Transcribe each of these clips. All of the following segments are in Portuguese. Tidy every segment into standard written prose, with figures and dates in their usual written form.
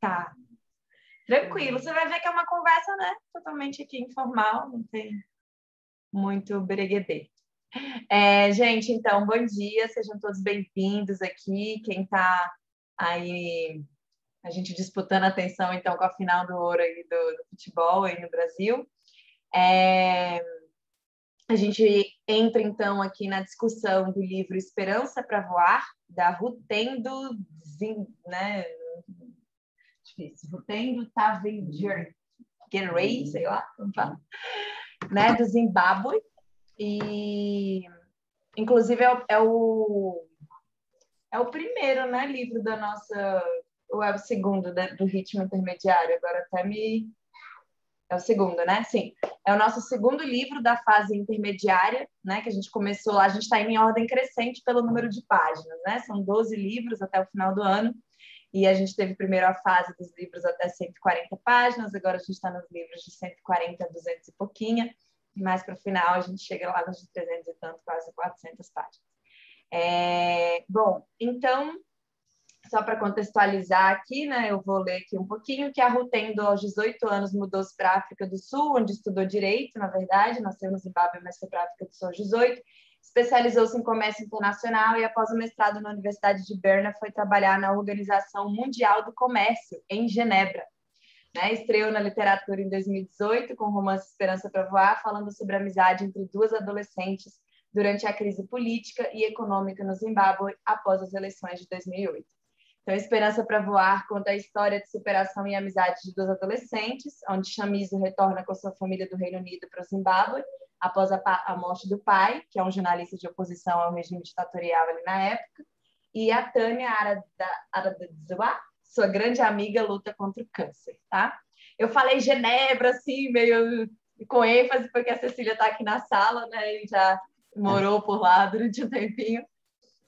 Tá, tranquilo. Você vai ver que é uma conversa, né? Totalmente aqui informal, não tem muito bereguedê. Gente, então, bom dia, sejam todos bem-vindos aqui. Quem está aí, a gente disputando atenção, então, com a final do ouro aí do futebol aí no Brasil. A gente entra, então, aqui na discussão do livro Esperança para Voar, da Rutendo, né? Difícil. Rutendo Tavenger Gerey, sei lá, como fala, né? Do Zimbábue. E, inclusive, é o primeiro, né, livro da nossa... Ou é o segundo, do ritmo intermediário? Agora até me... É o segundo, né? Sim. É o nosso segundo livro da fase intermediária, né? Que a gente começou lá. A gente está indo em ordem crescente pelo número de páginas, né? São 12 livros até o final do ano. E a gente teve primeiro a fase dos livros até 140 páginas. Agora a gente está nos livros de 140 a 200 e pouquinha. E mais para o final a gente chega lá nos de 300 e tanto, quase 400 páginas. Bom, então... Só para contextualizar aqui, né, eu vou ler aqui um pouquinho, que a Rutendo, aos 18 anos, mudou-se para a África do Sul, onde estudou Direito, na verdade, nasceu no Zimbábue, mas foi para a África do Sul aos 18, especializou-se em Comércio Internacional e, após o mestrado na Universidade de Berna, foi trabalhar na Organização Mundial do Comércio, em Genebra. Né? Estreou na literatura em 2018, com o romance Esperança para Voar, falando sobre a amizade entre duas adolescentes durante a crise política e econômica no Zimbábue após as eleições de 2008. Então, Esperança para Voar conta a história de superação e amizade de duas adolescentes, onde Chamizo retorna com sua família do Reino Unido para o Zimbábue, após a morte do pai, que é um jornalista de oposição ao regime ditatorial ali na época, e a Tânia Aradadzwa, sua grande amiga, luta contra o câncer, tá? Eu falei Genebra, assim, meio com ênfase, porque a Cecília está aqui na sala, né, e já morou por lá durante um tempinho.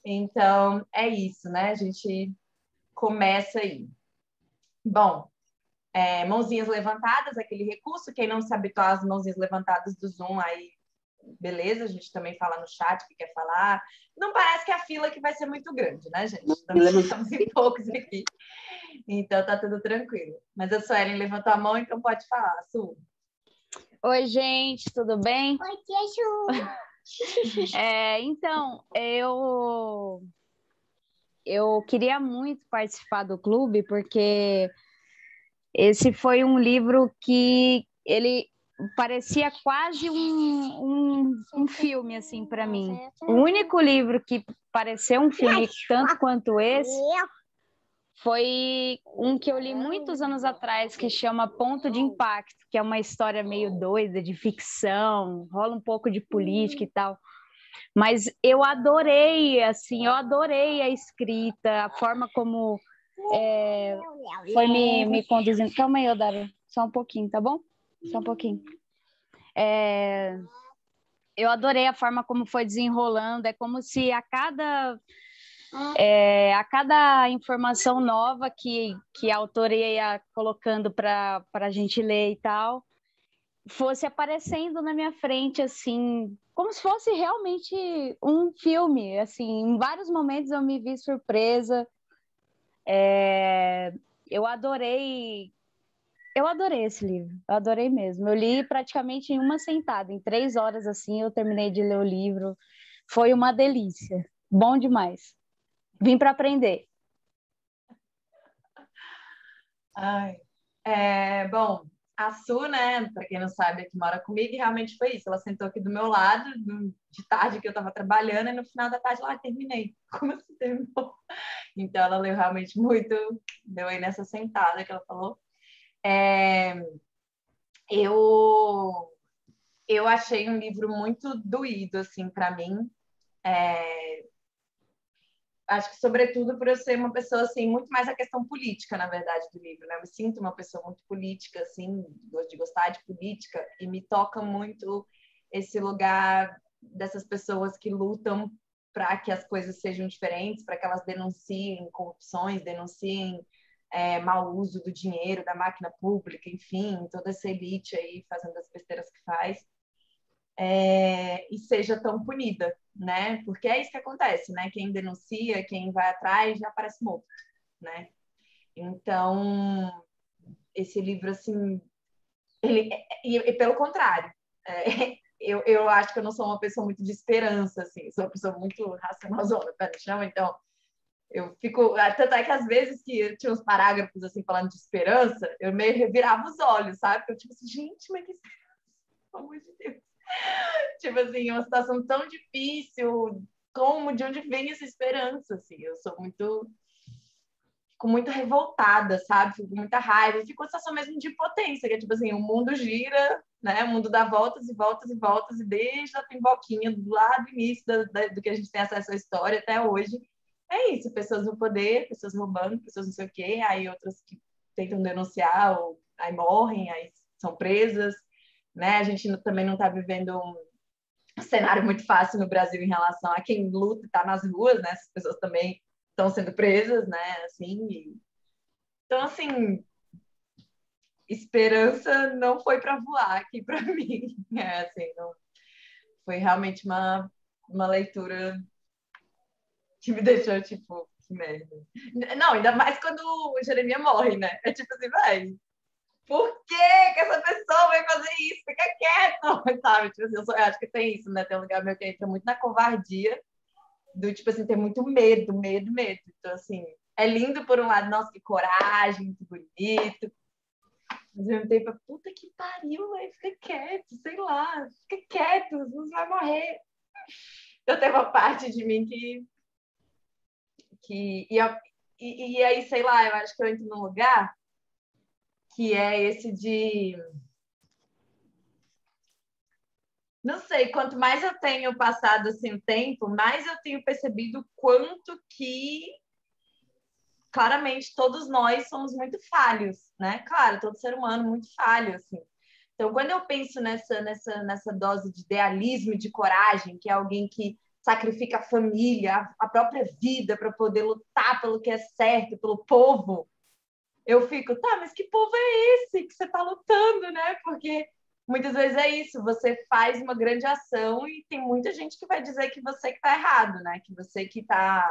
Então, é isso, né? A gente... começa aí. Bom, mãozinhas levantadas, aquele recurso. Quem não se habituar às mãozinhas levantadas do Zoom, aí beleza, a gente também fala no chat que quer falar. Não parece que a fila que vai ser muito grande, né, gente? Estamos em poucos aqui. Então tá tudo tranquilo. Mas a Suelen levantou a mão, então pode falar, Su. Oi, gente, tudo bem? Oi, tia Ju. Então, eu queria muito participar do clube, porque esse foi um livro que ele parecia quase um filme, assim, para mim. O único livro que pareceu um filme tanto quanto esse foi um que eu li muitos anos atrás, que chama Ponto de Impacto, que é uma história meio doida, de ficção, rola um pouco de política e tal. Mas eu adorei, assim, eu adorei a escrita, a forma como foi me conduzindo. Calma aí, Odara, só um pouquinho, tá bom? Só um pouquinho. Eu adorei a forma como foi desenrolando, é como se a cada informação nova que a autora ia colocando para a gente ler e tal, fosse aparecendo na minha frente, assim, como se fosse realmente um filme, assim, em vários momentos eu me vi surpresa. Eu adorei esse livro, eu adorei mesmo. Eu li praticamente em uma sentada, em 3 horas, assim, eu terminei de ler o livro. Foi uma delícia, bom demais. Vim para aprender. Bom, a Su, né, para quem não sabe, que mora comigo, realmente foi isso. Ela sentou aqui do meu lado, de tarde que eu estava trabalhando, e no final da tarde, lá, terminei. Como assim terminou? Então, ela leu realmente muito, deu aí nessa sentada que ela falou. Eu achei um livro muito doído, assim, para mim. Acho que, sobretudo, por eu ser uma pessoa, assim, muito mais a questão política, na verdade, do livro, né? Eu me sinto uma pessoa muito política, assim, de gostar de política, e me toca muito esse lugar dessas pessoas que lutam para que as coisas sejam diferentes, para que elas denunciem corrupções, denunciem mau uso do dinheiro, da máquina pública, enfim, toda essa elite aí fazendo as besteiras que faz. E seja tão punida, né? Porque é isso que acontece, né? Quem denuncia, quem vai atrás, já aparece morto, né? Então, esse livro, assim, e pelo contrário, eu acho que eu não sou uma pessoa muito de esperança, assim, sou uma pessoa muito racionalzona, pé no chão, então eu fico. Tanto é que às vezes que eu tinha uns parágrafos assim falando de esperança, eu meio revirava os olhos, sabe? Porque eu tipo assim, gente, mas que esperança, pelo amor de Deus. Tipo assim, uma situação tão difícil, como, de onde vem essa esperança, assim? Eu sou muito. Fico muito revoltada, sabe? Fico com muita raiva. Fico com uma sensação mesmo de impotência, que é tipo assim, o mundo gira, né? O mundo dá voltas e voltas e voltas, e desde a pimboquinha, do lado do início do que a gente tem acesso à história até hoje, é isso, pessoas no poder, pessoas roubando, pessoas não sei o quê, aí outras que tentam denunciar, ou, aí morrem, aí são presas, né? A gente também não está vivendo um cenário muito fácil no Brasil em relação a quem luta e está nas ruas, né? Essas pessoas também estão sendo presas, né? Assim, então, assim, esperança não foi para voar aqui para mim, assim, não, foi realmente uma leitura que me deixou, tipo, que merda. Não, ainda mais quando o Jeremias morre, né? É tipo assim, vai, por que essa pessoa vai fazer isso? Fica quieto, sabe? Tipo assim, eu acho que tem isso, né? Tem um lugar meu que entra muito na covardia, do tipo assim, ter muito medo, medo, medo. Então, assim, é lindo por um lado, nossa, que coragem, muito bonito. Mas eu perguntei pra puta que pariu, véio, fica quieto, sei lá, fica quieto, você vai morrer. Então, tem uma parte de mim que e aí, sei lá, eu acho que eu entro num lugar que é esse de. Não sei, quanto mais eu tenho passado assim o tempo, mais eu tenho percebido quanto que claramente todos nós somos muito falhos, né? Claro, todo ser humano muito falho, assim. Então, quando eu penso nessa dose de idealismo e de coragem, que é alguém que sacrifica a família, a própria vida para poder lutar pelo que é certo, pelo povo, eu fico, tá, mas que povo é esse que você está lutando, né? Porque muitas vezes é isso, você faz uma grande ação e tem muita gente que vai dizer que você que está errado, né? Que você que está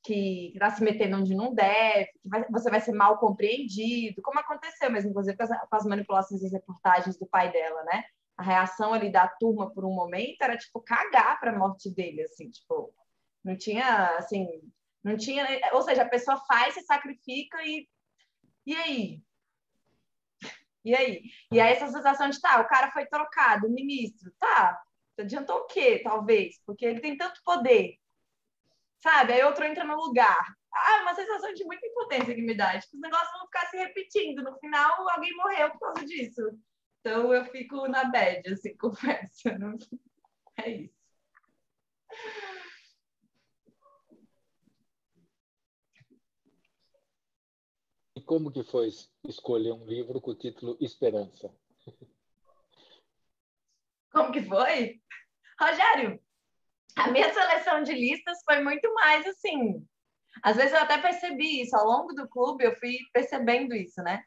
se metendo onde não deve, você vai ser mal compreendido, como aconteceu mesmo, inclusive com as manipulações das reportagens do pai dela, né? A reação ali da turma por um momento era tipo cagar para a morte dele, assim, tipo, não tinha assim, não tinha, ou seja, a pessoa faz, se sacrifica e aí? E aí? E aí essa sensação de, tá, o cara foi trocado, o ministro, tá, adiantou o quê, talvez? Porque ele tem tanto poder, sabe? Aí outro entra no lugar. Ah, uma sensação de muita impotência que me dá. Tipo, os negócios vão ficar se repetindo. No final, alguém morreu por causa disso. Então, eu fico na bad, assim, confesso. Não... É isso. E como que foi escolher um livro com o título Esperança? Como que foi? Rogério, a minha seleção de listas foi muito mais assim. Às vezes eu até percebi isso. Ao longo do clube, eu fui percebendo isso, né?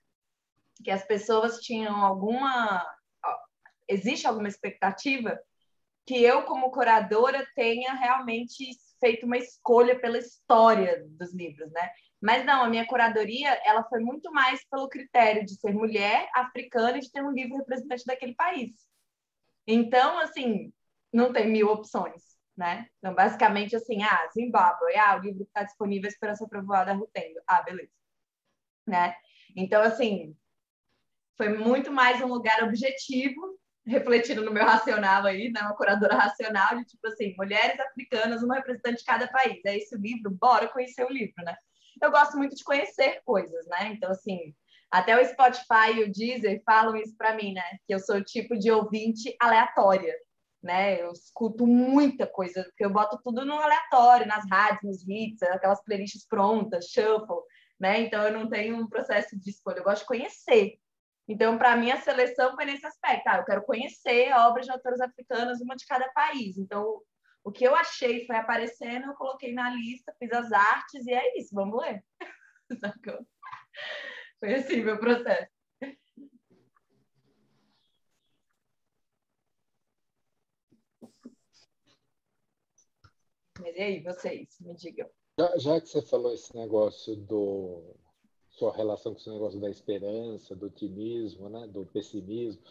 Que as pessoas tinham alguma. Existe alguma expectativa que eu, como curadora, tenha realmente feito uma escolha pela história dos livros, né? Mas não, a minha curadoria, ela foi muito mais pelo critério de ser mulher, africana e de ter um livro representante daquele país. Então, assim, não tem mil opções, né? Então, basicamente, assim, Zimbábue, o livro está disponível, Esperança para Voar da Rutendo. Beleza. Né? Então, assim, foi muito mais um lugar objetivo, refletindo no meu racional aí, né? Uma curadora racional, de tipo assim, mulheres africanas, uma representante de cada país. É esse o livro, bora conhecer o livro, né? Eu gosto muito de conhecer coisas, né? Então, assim, até o Spotify e o Deezer falam isso para mim, né? Que eu sou o tipo de ouvinte aleatória, né? Eu escuto muita coisa, porque eu boto tudo no aleatório, nas rádios, nos hits, aquelas playlists prontas, shuffle, né? Então, eu não tenho um processo de escolha, eu gosto de conhecer. Então, para mim, a seleção foi nesse aspecto. Eu quero conhecer obras de autores africanas, uma de cada país. Então, o que eu achei foi aparecendo, eu coloquei na lista, fiz as artes e é isso, vamos ler. Foi assim meu processo. Mas e aí, vocês, me digam. Já que você falou esse negócio sua relação com esse negócio da esperança, do otimismo, né? Do pessimismo.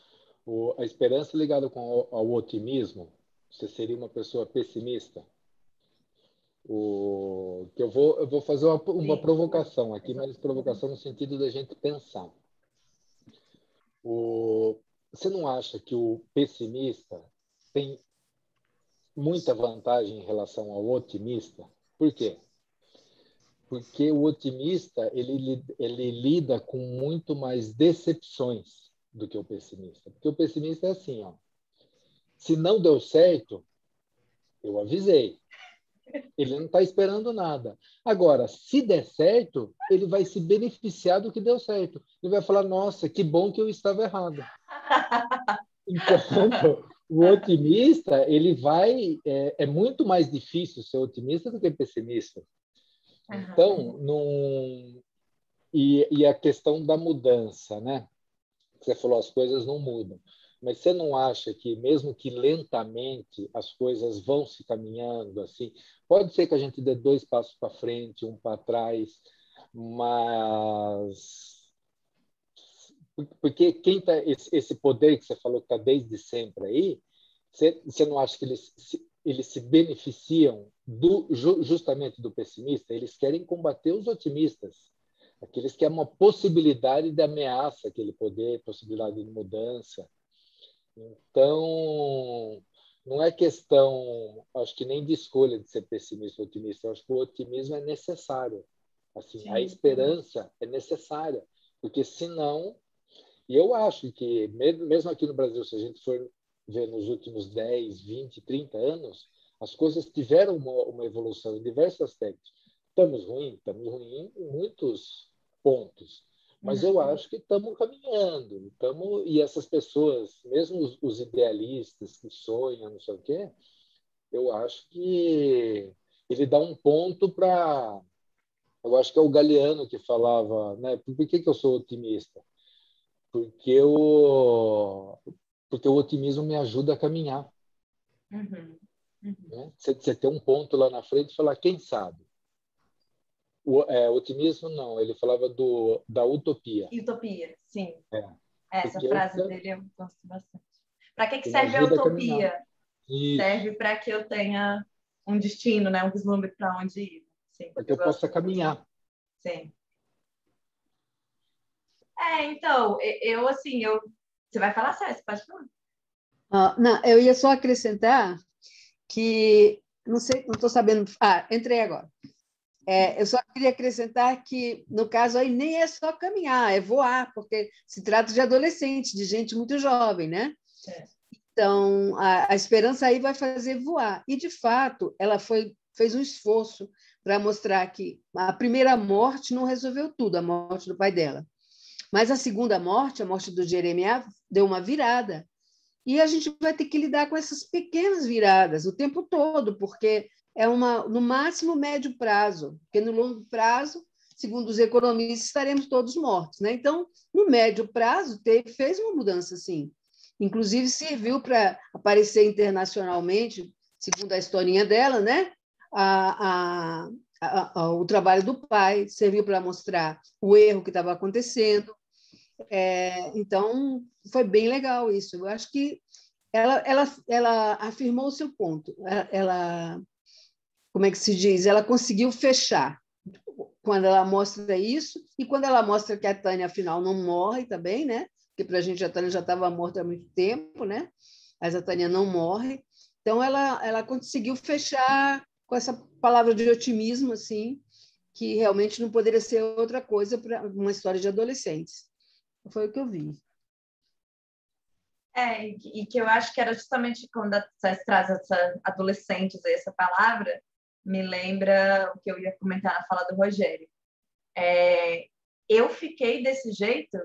A esperança ligada ao otimismo, você seria uma pessoa pessimista? Que eu vou fazer uma provocação aqui, mas provocação no sentido da gente pensar. Você não acha que o pessimista tem muita vantagem em relação ao otimista? Por quê? Porque o otimista ele lida com muito mais decepções do que o pessimista. Porque o pessimista é assim, ó, se não deu certo, eu avisei. Ele não está esperando nada. Agora, se der certo, ele vai se beneficiar do que deu certo. Ele vai falar, nossa, que bom que eu estava errado. Enquanto o otimista, ele vai... É muito mais difícil ser otimista do que pessimista. Então, e a questão da mudança, né? Você falou, as coisas não mudam. Mas você não acha que, mesmo que lentamente, as coisas vão se caminhando assim? Pode ser que a gente dê 2 passos para frente, um para trás, mas... Porque quem tá, esse poder que você falou que está desde sempre aí, você não acha que eles se beneficiam justamente do pessimista? Eles querem combater os otimistas. Aqueles que é uma possibilidade de ameaça, aquele poder, possibilidade de mudança. Então, não é questão, acho que nem de escolha de ser pessimista ou otimista. Eu acho que o otimismo é necessário. Assim, a esperança é necessária, porque senão, e eu acho que, mesmo aqui no Brasil, se a gente for ver nos últimos 10, 20, 30 anos, as coisas tiveram uma evolução em diversos aspectos. Estamos ruim em muitos pontos. Mas eu acho que estamos caminhando. E essas pessoas, mesmo os idealistas que sonham, não sei o quê, eu acho que ele dá um ponto para... Eu acho que é o Galeano que falava, né? Por que eu sou otimista? Porque o otimismo me ajuda a caminhar. Né? Você tem um ponto lá na frente e falar, quem sabe? Otimismo, não. Ele falava da utopia. Utopia, sim. Essa Porque frase dele eu gosto bastante. Para que me serve a ajuda a utopia? caminhar. Isso. Serve para que eu tenha um destino, né? Um vislumbre para onde ir. Sim, para que eu possa caminhar. Sim. Então, você vai falar sério, você pode falar. Não, eu ia só acrescentar que, não sei, não estou sabendo. Entrei agora. Eu só queria acrescentar que, no caso aí, nem é só caminhar, é voar, porque se trata de adolescente, de gente muito jovem, né? Então, a esperança aí vai fazer voar. E, de fato, ela fez um esforço para mostrar que a primeira morte não resolveu tudo, a morte do pai dela. Mas a segunda morte, a morte do Jeremias, deu uma virada. E a gente vai ter que lidar com essas pequenas viradas o tempo todo, porque é no máximo médio prazo, porque no longo prazo, segundo os economistas, estaremos todos mortos, né? Então, no médio prazo, fez uma mudança, sim. Inclusive, serviu para aparecer internacionalmente, segundo a historinha dela, né? O trabalho do pai, serviu para mostrar o erro que estava acontecendo. Então, foi bem legal isso. Eu acho que ela afirmou o seu ponto. Como é que se diz? Ela conseguiu fechar quando ela mostra isso e quando ela mostra que a Tânia, afinal, não morre também, né? Porque para a gente a Tânia já estava morta há muito tempo, né? Mas a Tânia não morre. Então, ela conseguiu fechar com essa palavra de otimismo, assim, que realmente não poderia ser outra coisa para uma história de adolescentes. Foi o que eu vi. E que eu acho que era justamente quando você traz essa adolescentes, essa palavra, me lembra o que eu ia comentar na fala do Rogério. Eu fiquei desse jeito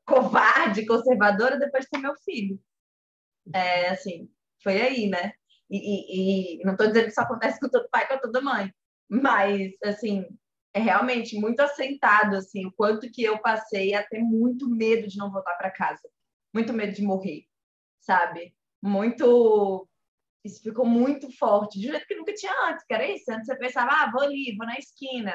covarde, conservadora, depois de ter meu filho. Assim, foi aí, né? E não estou dizendo que isso acontece com todo pai, com toda mãe, mas, assim, é realmente muito assentado, assim, o quanto que eu passei a ter muito medo de não voltar para casa, muito medo de morrer, sabe? Isso ficou muito forte, de um jeito que nunca tinha antes, que era isso. Antes você pensava, vou ali, vou na esquina,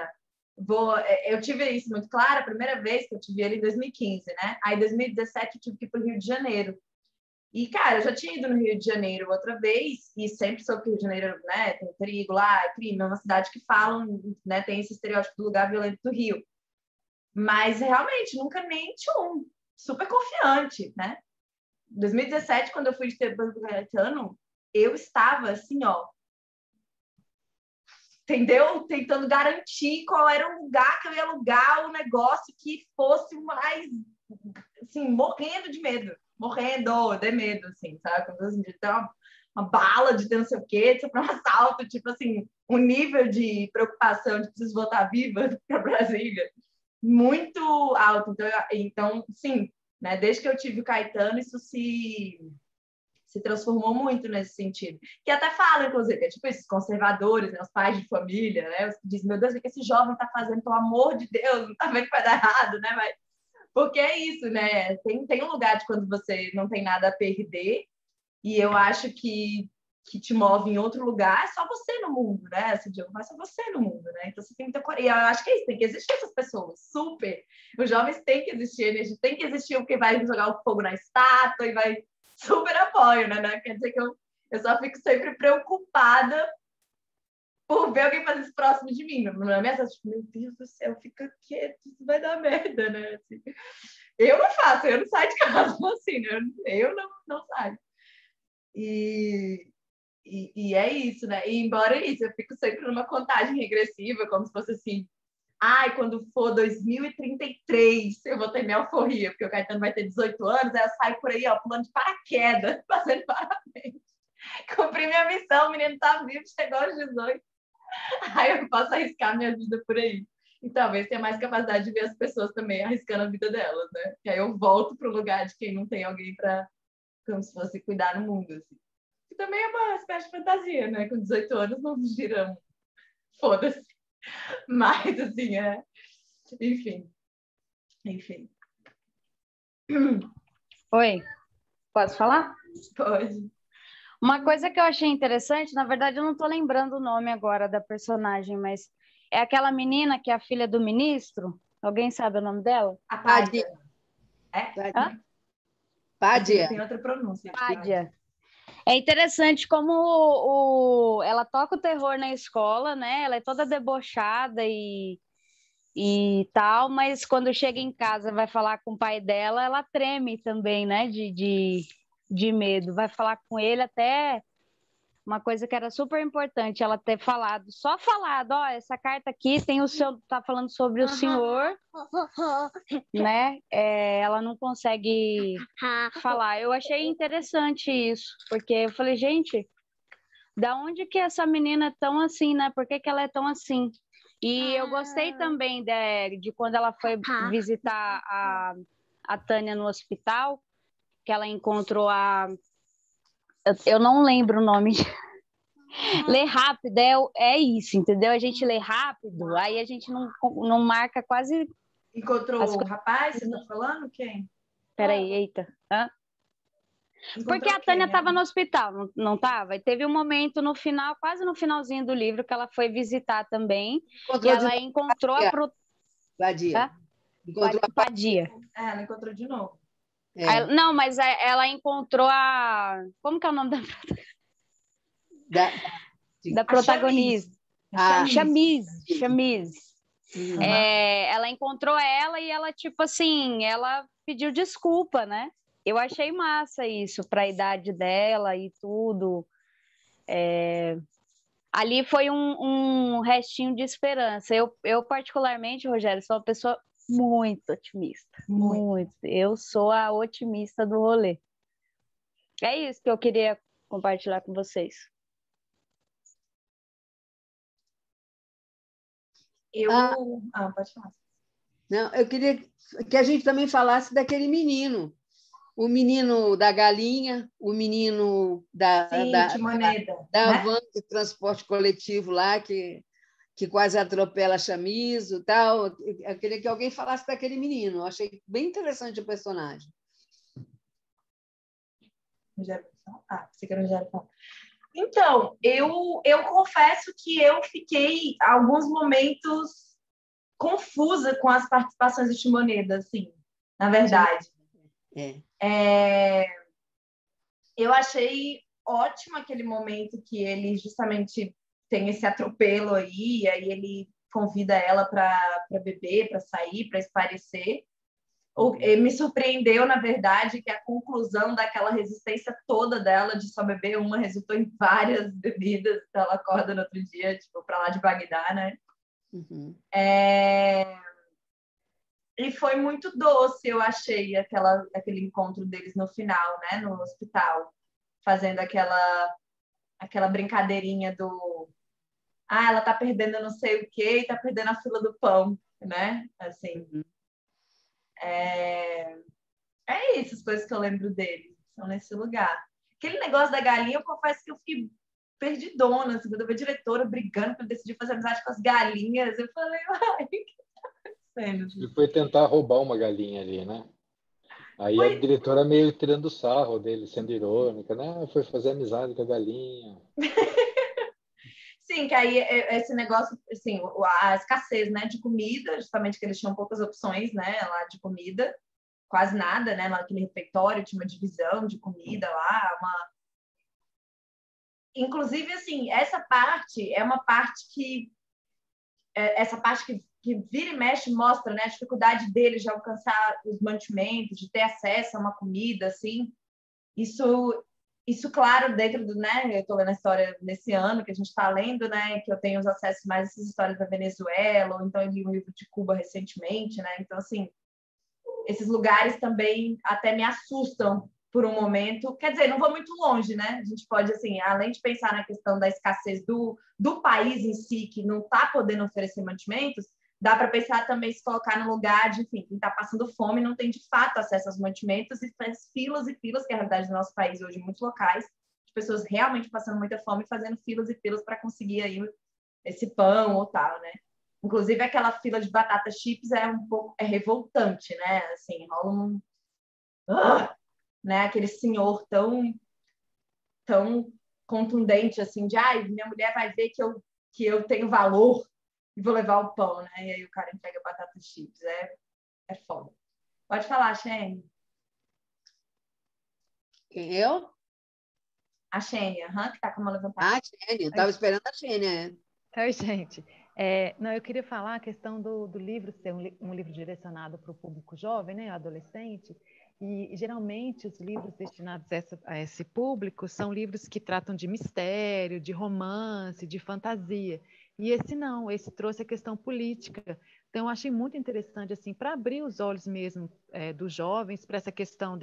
eu tive isso muito claro, a primeira vez que eu tive ele em 2015, né? Aí em 2017 eu tive que ir para o Rio de Janeiro. E, cara, eu já tinha ido no Rio de Janeiro outra vez, e sempre soube que o Rio de Janeiro, né, tem perigo lá, é crime, é uma cidade que falam, né, tem esse estereótipo do lugar violento do Rio. Mas, realmente, nunca nem tinha super confiante, né? Em 2017, quando eu fui de Teban do Gaetano, eu estava assim, ó, entendeu? Tentando garantir qual era o lugar que eu ia alugar, o negócio que fosse mais, assim, morrendo de medo. Morrendo de medo, assim, sabe? Quando assim, de ter uma bala, de ter não sei o quê, de ser para um assalto, tipo assim, um nível de preocupação de preciso voltar viva para Brasília muito alto. Então, sim, né? Desde que eu tive o Caetano, isso se transformou muito nesse sentido. Que até fala, inclusive, tipo, esses conservadores, né, os pais de família, né, os que dizem, meu Deus, o que esse jovem está fazendo, pelo amor de Deus, não está vendo que vai dar errado, né? Mas, porque é isso, né? Tem um lugar de quando você não tem nada a perder, e eu acho que te move em outro lugar, é só você no mundo, né? Esse Diogo vai ser você no mundo, né? Então você tem que ter coragem. E eu acho que é isso, tem que existir essas pessoas, super. Os jovens têm que existir, eles têm que existir o que vai jogar o fogo na estátua e vai super apoio, né? Quer dizer que eu só fico sempre preocupada por ver alguém fazer isso próximo de mim. Na minha cidade, tipo, meu Deus do céu, fica quieto, isso vai dar merda, né? Assim, eu não faço, eu não saio de casa assim, né? Eu não saio. E é isso, né? E embora isso, eu fico sempre numa contagem regressiva, como se fosse assim, ai, quando for 2033, eu vou ter minha alforria, porque o Caetano vai ter 18 anos, aí eu saio por aí, ó, pulando de paraquedas, fazendo parabéns. Cumpri minha missão, o menino tá vivo, chegou aos 18. Aí eu posso arriscar minha vida por aí. E talvez tenha mais capacidade de ver as pessoas também arriscando a vida delas, né? E aí eu volto pro lugar de quem não tem alguém para, como se fosse, cuidar no mundo, assim. Que também é uma espécie de fantasia, né? Com 18 anos não giramos. Foda-se. Mas, assim, enfim. Oi, posso falar? Pode. Uma coisa que eu achei interessante, na verdade eu não estou lembrando o nome agora da personagem, mas é aquela menina que é a filha do ministro. Alguém sabe o nome dela? A Pádia. Hã? Pádia. Tem outra pronúncia. Pádia. É interessante como ela toca o terror na escola, né? Ela é toda debochada e tal, mas quando chega em casa vai falar com o pai dela, ela treme também, né? De medo. Vai falar com ele até uma coisa que era super importante, ela ter falado, só falado, ó, essa carta aqui tem o seu, tá falando sobre o senhor, né? Ela não consegue falar. Eu achei interessante isso, porque eu falei, gente, da onde que essa menina é tão assim, né? Por que que ela é tão assim? E eu gostei também de quando ela foi visitar a Tânia no hospital, que ela encontrou eu não lembro o nome. Ler rápido é isso, entendeu? A gente lê rápido, aí a gente não marca quase. Encontrou o rapaz, você tá falando? Quem? Peraí, eita. Hã? Porque a Tânia estava no hospital, não estava? E teve um momento no final, quase no finalzinho do livro, que ela foi visitar também. E ela encontrou a Padia. Encontrou a Padia. Ela encontrou de novo. Não, mas ela encontrou a. Como que é o nome da protagonista? Chamise. Ela encontrou ela e ela, tipo assim, ela pediu desculpa, né? Eu achei massa isso para a idade dela e tudo. Ali foi um restinho de esperança. Eu particularmente, Rogério, sou uma pessoa muito otimista. Muito. Eu sou a otimista do rolê. É isso que eu queria compartilhar com vocês. Pode falar. Não, eu queria que a gente também falasse daquele menino. O menino da galinha, o menino da van de transporte coletivo lá, que quase atropela a Chamizo e tal. Eu queria que alguém falasse daquele menino. Eu achei bem interessante o personagem. Você quer já falar? Então, eu confesso que eu fiquei alguns momentos confusa com as participações de Timoneda, assim, na verdade. Eu achei ótimo aquele momento que ele justamente tem esse atropelo aí, e aí ele convida ela para beber, para sair, para esparecer. Me surpreendeu, na verdade, que a conclusão daquela resistência toda dela de só beber uma resultou em várias bebidas. Então ela acorda no outro dia, tipo, para lá de Bagdá, né? E foi muito doce, eu achei, aquele encontro deles no final, né? No hospital, fazendo aquela brincadeirinha do... Ah, ela tá perdendo não sei o quê e tá perdendo a fila do pão, né? Assim... É isso, as coisas que eu lembro dele, são nesse lugar. Aquele negócio da galinha, eu confesso que eu fiquei perdidona, assim, quando eu vi a diretora brigando para decidir fazer amizade com as galinhas, eu falei, ai, o que tá acontecendo? Ele foi tentar roubar uma galinha ali, né? Aí a diretora meio tirando sarro dele, sendo irônica, né? Foi fazer amizade com a galinha. Sim, que aí esse negócio, assim, a escassez, né, de comida, justamente que eles tinham poucas opções, né, lá de comida, quase nada, né, naquele refeitório tinha uma divisão de comida lá, inclusive, assim, essa parte é uma parte que vira e mexe mostra, né, a dificuldade deles de alcançar os mantimentos, de ter acesso a uma comida, assim, isso, claro, dentro do, né, eu estou lendo a história nesse ano que a gente está lendo, né, que eu tenho os acessos mais a essas histórias da Venezuela, ou então eu li um livro de Cuba recentemente, né, então, assim, esses lugares também até me assustam por um momento, quer dizer, não vou muito longe, né, a gente pode, assim, além de pensar na questão da escassez do país em si, que não está podendo oferecer mantimentos, dá para pensar também se colocar no lugar de, enfim, quem está passando fome não tem de fato acesso aos mantimentos e faz filas e filas, que é a realidade do nosso país hoje, em muitos locais, de pessoas realmente passando muita fome, fazendo filas e filas para conseguir aí esse pão ou tal, né? Inclusive, aquela fila de batata chips é revoltante, né? Assim, rola né? Aquele senhor tão contundente, assim, de minha mulher vai ver que eu tenho valor e vou levar o pão, né? E aí o cara entrega batata chips. É foda. Pode falar, Xênia. Quem, eu? A Xênia, que tá com uma levantada. Ah, Xênia. Eu estava esperando a Xênia. Oi, gente. Não, eu queria falar a questão do livro ser um livro direcionado para o público jovem, né, adolescente, e geralmente os livros destinados a esse público são livros que tratam de mistério, de romance, de fantasia, e esse não, esse trouxe a questão política. Então, eu achei muito interessante, assim, para abrir os olhos mesmo dos jovens para essa questão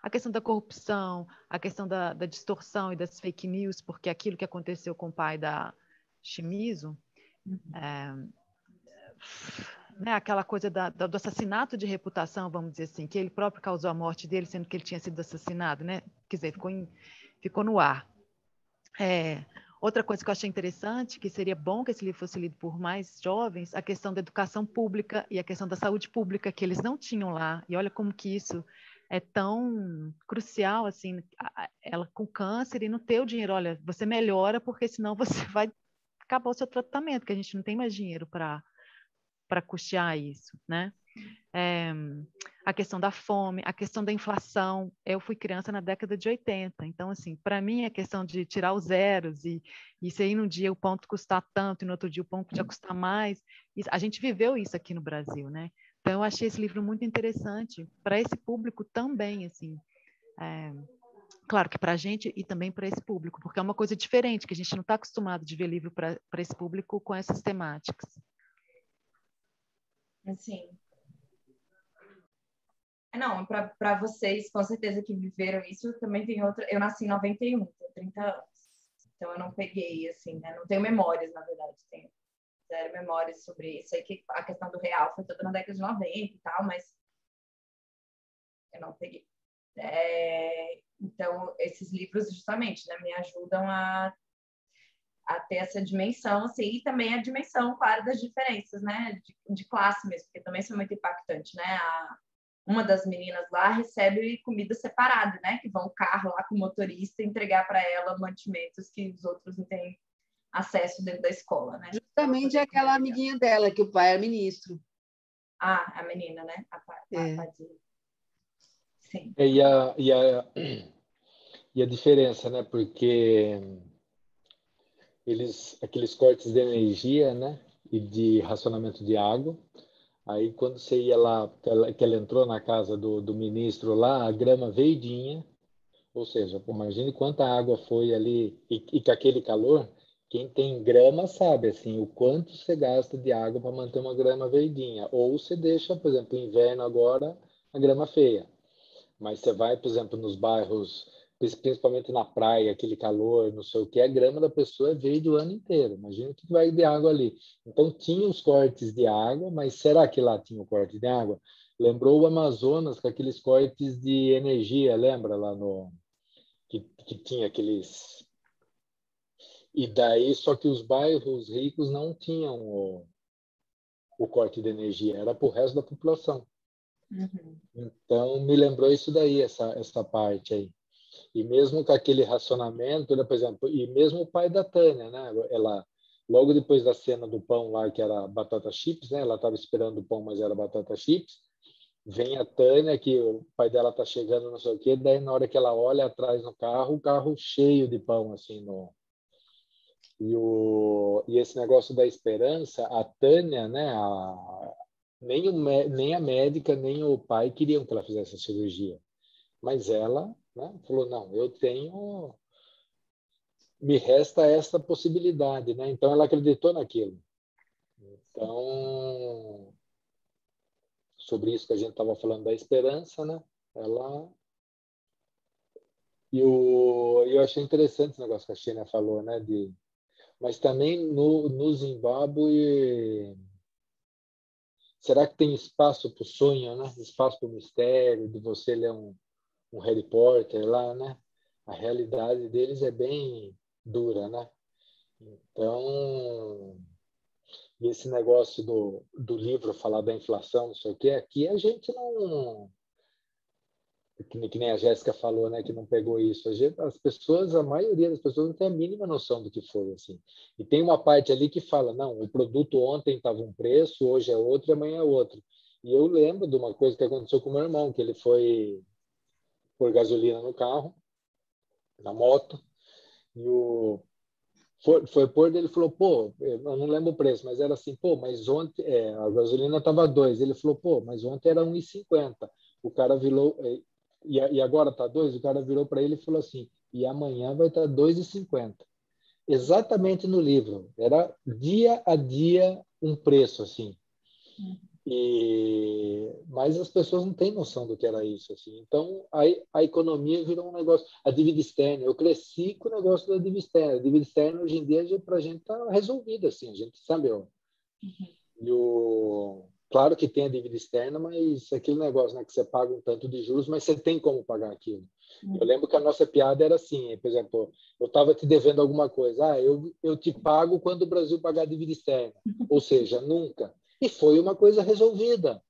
a questão da corrupção, a questão da distorção e das fake news, porque aquilo que aconteceu com o pai da Chimizo, né, aquela coisa do assassinato de reputação, vamos dizer assim, que ele próprio causou a morte dele, sendo que ele tinha sido assassinado, né? Quer dizer, ficou no ar. Outra coisa que eu achei interessante, que seria bom que esse livro fosse lido por mais jovens, a questão da educação pública e a questão da saúde pública, que eles não tinham lá, e olha como que isso é tão crucial, assim, ela com câncer e não ter o dinheiro, olha, você melhora, porque senão você vai acabar o seu tratamento, que a gente não tem mais dinheiro para custear isso, né? A questão da fome, a questão da inflação. Eu fui criança na década de 80, então, assim, para mim, a questão de tirar os zeros e se aí num dia o pão custar tanto e no outro dia o pão podia custar mais, a gente viveu isso aqui no Brasil, né? Então, eu achei esse livro muito interessante para esse público também, assim, claro que para a gente e também para esse público, porque é uma coisa diferente, que a gente não está acostumado de ver livro para esse público com essas temáticas. Assim. Não, para vocês, com certeza, que viveram isso, também tem outra. Eu nasci em 91, tenho 30 anos. Então eu não peguei, assim, né? Não tenho memórias, na verdade. Tenho zero memórias sobre isso. Sei que a questão do real foi toda na década de 90 e tal, mas eu não peguei. Então, esses livros, justamente, né, me ajudam a ter essa dimensão, assim, e também a dimensão, claro, das diferenças, né, de classe mesmo, porque também isso é muito impactante, né, uma das meninas lá recebe comida separada, né, que vão o carro lá com o motorista entregar para ela mantimentos que os outros não têm acesso dentro da escola, né? Justamente aquela amiguinha dela, que o pai é ministro. Ah, a menina, né? A Padilha. Sim. E a diferença, né? Porque aqueles cortes de energia, né? E de racionamento de água. Aí, quando você ia lá, que ela entrou na casa do ministro lá, a grama verdinha. Ou seja, imagine quanta água foi ali e com aquele calor. Quem tem grama sabe assim o quanto você gasta de água para manter uma grama verdinha. Ou você deixa, por exemplo, no inverno agora a grama feia. Mas você vai, por exemplo, nos bairros, principalmente na praia, aquele calor, não sei o que, a grama da pessoa é verde o ano inteiro. Imagina o que vai de água ali. Então tinha os cortes de água, mas será que lá tinha o corte de água? Lembrou o Amazonas com aqueles cortes de energia, lembra lá no que tinha aqueles. E daí, só que os bairros ricos não tinham o corte de energia, era para o resto da população. Uhum. Então, me lembrou isso daí, essa parte aí. E mesmo com aquele racionamento, né, por exemplo, e mesmo o pai da Tânia, né, ela, logo depois da cena do pão lá, que era batata chips, né, ela estava esperando o pão, mas era batata chips, vem a Tânia, que o pai dela está chegando, não sei o quê, daí na hora que ela olha atrás no carro, o carro cheio de pão, assim, e esse negócio da esperança, a Tânia, né, nem a médica, nem o pai queriam que ela fizesse a cirurgia. Mas ela, né, falou, não, me resta esta possibilidade, né? Então ela acreditou naquilo. Então, sobre isso que a gente estava falando da esperança, né? Ela eu achei interessante esse negócio que a China falou, né? Mas também no Zimbábue, será que tem espaço para o sonho, né? Espaço para o mistério, de você ler um Harry Potter lá, né? A realidade deles é bem dura, né? Então, e esse negócio do livro falar da inflação, não sei o quê, aqui a gente não, que nem a Jéssica falou, né, que não pegou isso. As pessoas, a maioria das pessoas não tem a mínima noção do que foi, assim. E tem uma parte ali que fala, não, o produto ontem estava um preço, hoje é outro e amanhã é outro. E eu lembro de uma coisa que aconteceu com o meu irmão, que ele foi pôr gasolina no carro, na moto, e foi pôr, ele falou, pô, eu não lembro o preço, mas era assim, pô, mas ontem a gasolina estava 2. Ele falou, pô, mas ontem era 1,50. O cara virou, e agora está 2. O cara virou para ele e falou assim, e amanhã vai estar 2,50. Exatamente no livro. Era dia a dia um preço, assim. Mas as pessoas não têm noção do que era isso, assim. Então a economia virou um negócio. A dívida externa, eu cresci com o negócio da dívida externa. A dívida externa hoje em dia para a gente está resolvida, assim. A gente sabe. Claro que tem a dívida externa, mas aquele negócio, né, que você paga um tanto de juros, mas você tem como pagar aquilo. Eu lembro que a nossa piada era assim, por exemplo, eu estava te devendo alguma coisa, eu te pago quando o Brasil pagar a dívida externa, ou seja, nunca. E foi uma coisa resolvida.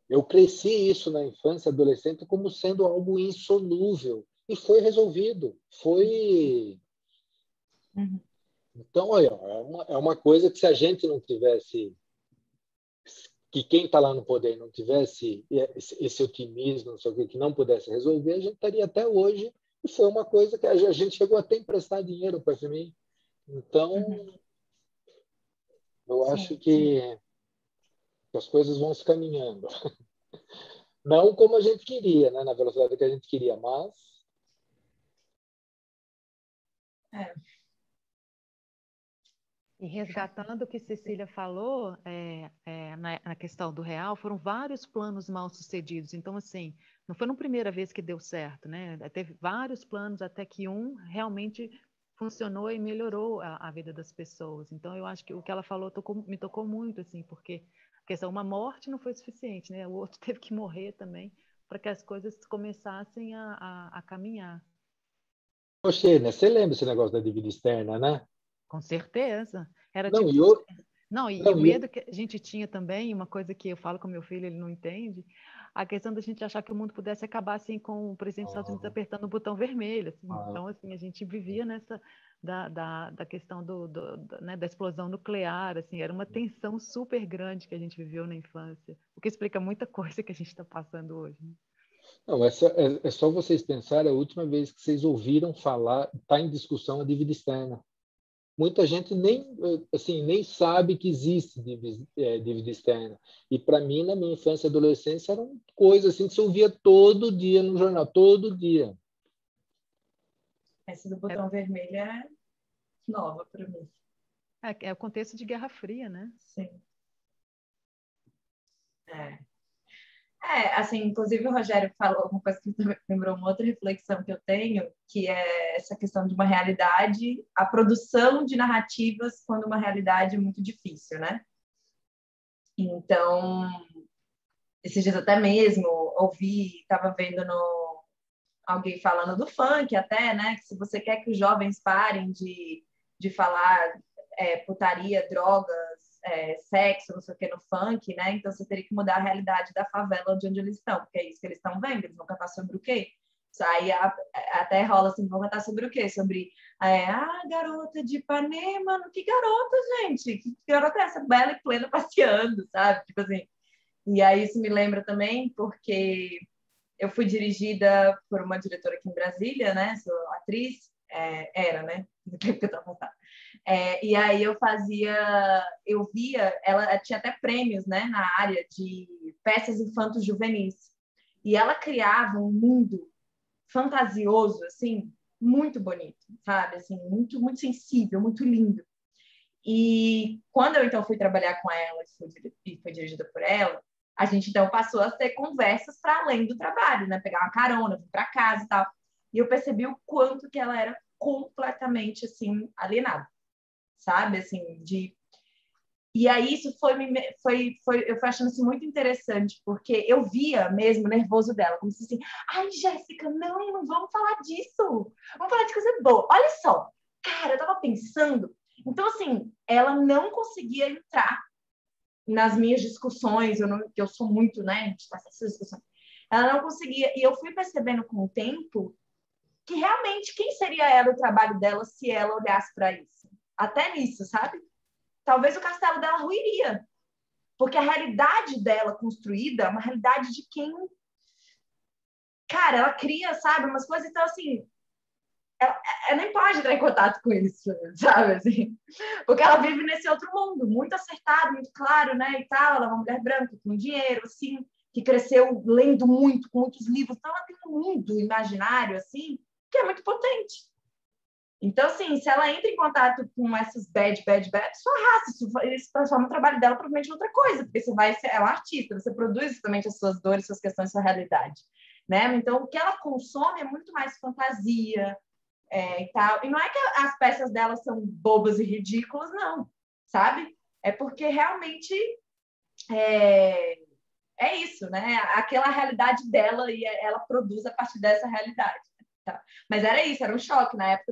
Eu cresci isso na infância, adolescente, como sendo algo insolúvel. E foi resolvido. Foi. Então, olha, é uma coisa que se a gente não tivesse. Que quem está lá no poder não tivesse esse otimismo, não sei o que não pudesse resolver, a gente estaria até hoje. E foi uma coisa que a gente chegou até a emprestar dinheiro para mim. Então, eu acho que as coisas vão se caminhando. Não como a gente queria, né? Na velocidade que a gente queria, mas... E resgatando o que Cecília falou, na questão do real, foram vários planos mal sucedidos. Então, assim, não foi na primeira vez que deu certo, né? Teve vários planos até que um realmente funcionou e melhorou a vida das pessoas. Então, eu acho que o que ela falou me tocou muito, assim, porque a questão, uma morte não foi suficiente, né? O outro teve que morrer também para que as coisas começassem a caminhar. Poxa, né? Você lembra esse negócio da dívida externa, né? Com certeza. Era Não, tipo, Não, e Não, o medo que a gente tinha também, uma coisa que eu falo com meu filho, ele não entende, a questão da gente achar que o mundo pudesse acabar assim com o presidente dos Estados Unidos apertando o botão vermelho. Assim. Então, assim, a gente vivia nessa da questão né, da explosão nuclear, assim, era uma tensão super grande que a gente viveu na infância, o que explica muita coisa que a gente está passando hoje. Né? Não, é só vocês pensarem a última vez que vocês ouviram falar, está em discussão a dívida externa. Muita gente nem sabe que existe dívida externa. E para mim, na minha infância e adolescência, era uma coisa assim que você ouvia todo dia no jornal, todo dia. Essa do botão vermelho é nova para mim. É o contexto de Guerra Fria, né? Sim. Assim, inclusive o Rogério falou uma coisa que também lembrou uma outra reflexão que eu tenho, que é essa questão de uma realidade, a produção de narrativas quando uma realidade é muito difícil, né? Então, esses dias até mesmo, estava vendo alguém falando do funk até, né? Que se você quer que os jovens parem de falar putaria, drogas, sexo, não sei o que, no funk, né? Então você teria que mudar a realidade da favela de onde eles estão, porque é isso que eles estão vendo, eles vão cantar sobre o quê? Isso aí até rola assim, vão cantar sobre o quê? Sobre garota de Ipanema, que garota, gente? Que garota é essa bela e plena passeando, sabe? Tipo assim. E aí isso me lembra também, porque eu fui dirigida por uma diretora aqui em Brasília, né? Sou atriz, era, né? Do tempo que eu tô afastada. E aí eu via, ela tinha até prêmios, né, na área de peças infantos juvenis. E ela criava um mundo fantasioso, assim, muito bonito, sabe? Assim, muito, muito sensível, muito lindo. E quando eu, então, fui trabalhar com ela e foi dirigida por ela, a gente, então, passou a ter conversas para além do trabalho, né? Pegar uma carona, vir para casa e tal. E eu percebi o quanto que ela era completamente, assim, alienada, sabe? Assim, E aí isso eu fui achando isso muito interessante, porque eu via mesmo o nervoso dela, como se assim, ai, Jéssica, não vamos falar disso. Vamos falar de coisa boa. Olha só, cara, eu tava pensando. Então, assim, ela não conseguia entrar nas minhas discussões, eu sou muito, né, de passar essas discussões. Ela não conseguia, e eu fui percebendo com o tempo que realmente quem seria ela, o trabalho dela, se ela olhasse para isso. Até nisso, sabe? Talvez o castelo dela ruiria, porque a realidade dela construída é uma realidade de quem, cara, ela cria, sabe, umas coisas, então assim, ela nem pode entrar em contato com isso, sabe, assim, porque ela vive nesse outro mundo, muito acertado, muito claro, né, e tal, ela é uma mulher branca, com dinheiro, assim, que cresceu lendo muito, com muitos livros, então ela tem um mundo imaginário, assim, que é muito potente. Então, assim, se ela entra em contato com essas bad, só raça, isso transforma o trabalho dela provavelmente em outra coisa, porque você é um artista, você produz justamente as suas dores, suas questões, sua realidade, né? Então, o que ela consome é muito mais fantasia e tal. E não é que as peças dela são bobas e ridículas, não, sabe? É porque realmente é isso, né? Aquela realidade dela e ela produz a partir dessa realidade. Tá. Mas era isso, era um choque. Na época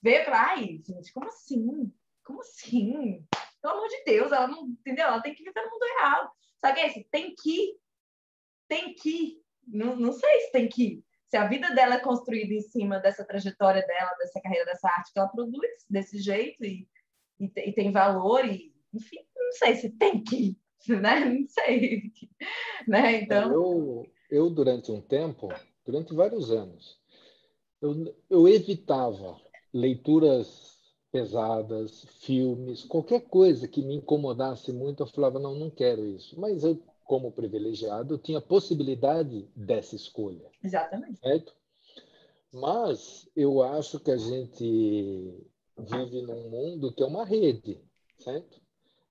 veio aquela, ai, gente, como assim? Como assim? Pelo amor de Deus, ela não, entendeu? Ela tem que viver no mundo real. Só que é isso, tem que. Não sei se tem que. Se a vida dela é construída em cima dessa trajetória dela, dessa carreira, dessa arte que ela produz desse jeito e tem valor, e, enfim, não sei se tem que, né? Não sei. Né? Então... Eu durante um tempo, durante vários anos, eu evitava leituras pesadas, filmes, qualquer coisa que me incomodasse muito, eu falava, não quero isso. Mas eu, como privilegiado, eu tinha possibilidade dessa escolha. Exatamente. Certo? Mas eu acho que a gente vive num mundo que é uma rede, certo?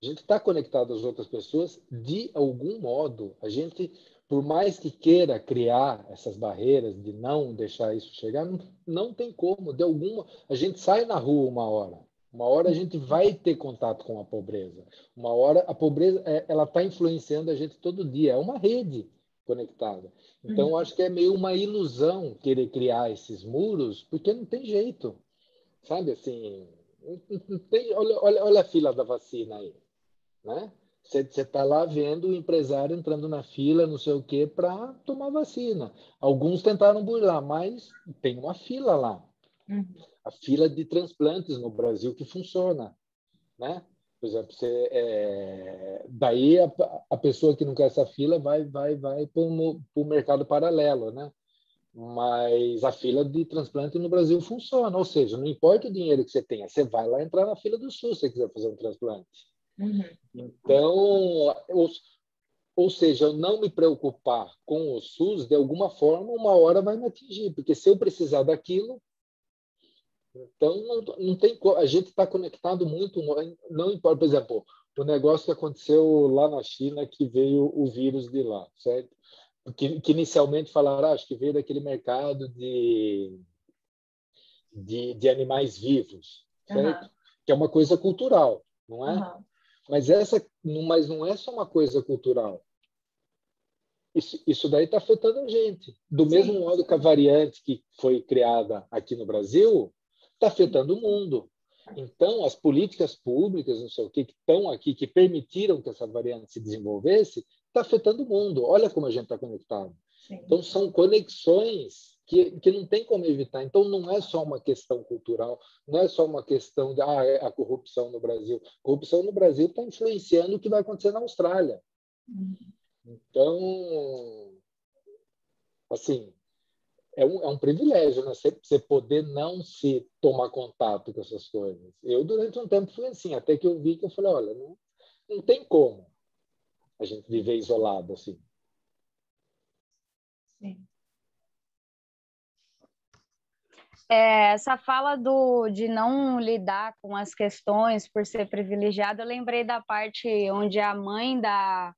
A gente está conectado às outras pessoas de algum modo. A gente, por mais que queira criar essas barreiras de não deixar isso chegar, não tem como. De alguma, a gente sai na rua uma hora a gente vai ter contato com a pobreza. Uma hora a pobreza ela está influenciando a gente todo dia. É uma rede conectada. Então, eu acho que é meio uma ilusão querer criar esses muros, porque não tem jeito. Sabe, assim, não tem, olha a fila da vacina aí. né? Você está lá vendo o empresário entrando na fila, não sei o quê, para tomar vacina. Alguns tentaram burlar, mas tem uma fila lá. Uhum. A fila de transplantes no Brasil que funciona, né? Por exemplo, daí a pessoa que não quer essa fila vai para o mercado paralelo, né? Mas a fila de transplante no Brasil funciona, ou seja, não importa o dinheiro que você tenha, você vai lá entrar na fila do SUS se você quiser fazer um transplante. Uhum. Então, ou seja, eu não me preocupar com o SUS, de alguma forma, uma hora vai me atingir, porque se eu precisar daquilo, então não tem a gente está conectado muito, não importa, por exemplo, o negócio que aconteceu lá na China, que veio o vírus de lá, certo? Que inicialmente falaram, acho que veio daquele mercado de animais vivos, certo? Uhum. Que é uma coisa cultural, não é? Uhum. Mas não é só uma coisa cultural. Isso daí está afetando a gente. Do mesmo modo que a variante que foi criada aqui no Brasil está afetando o mundo. Então, as políticas públicas, não sei o que estão aqui, que permitiram que essa variante se desenvolvesse, está afetando o mundo. Olha como a gente está conectado. Sim. Então, são conexões que não tem como evitar. Então, não é só uma questão cultural, não é só uma questão de a corrupção no Brasil. A corrupção no Brasil está influenciando o que vai acontecer na Austrália. Então, assim, é um privilégio, né? Você poder não se tomar contato com essas coisas. Eu, durante um tempo, fui assim, até que eu vi que eu falei, olha, não tem como a gente viver isolado assim. Sim. Essa fala de não lidar com as questões por ser privilegiado, eu lembrei da parte onde a mãe da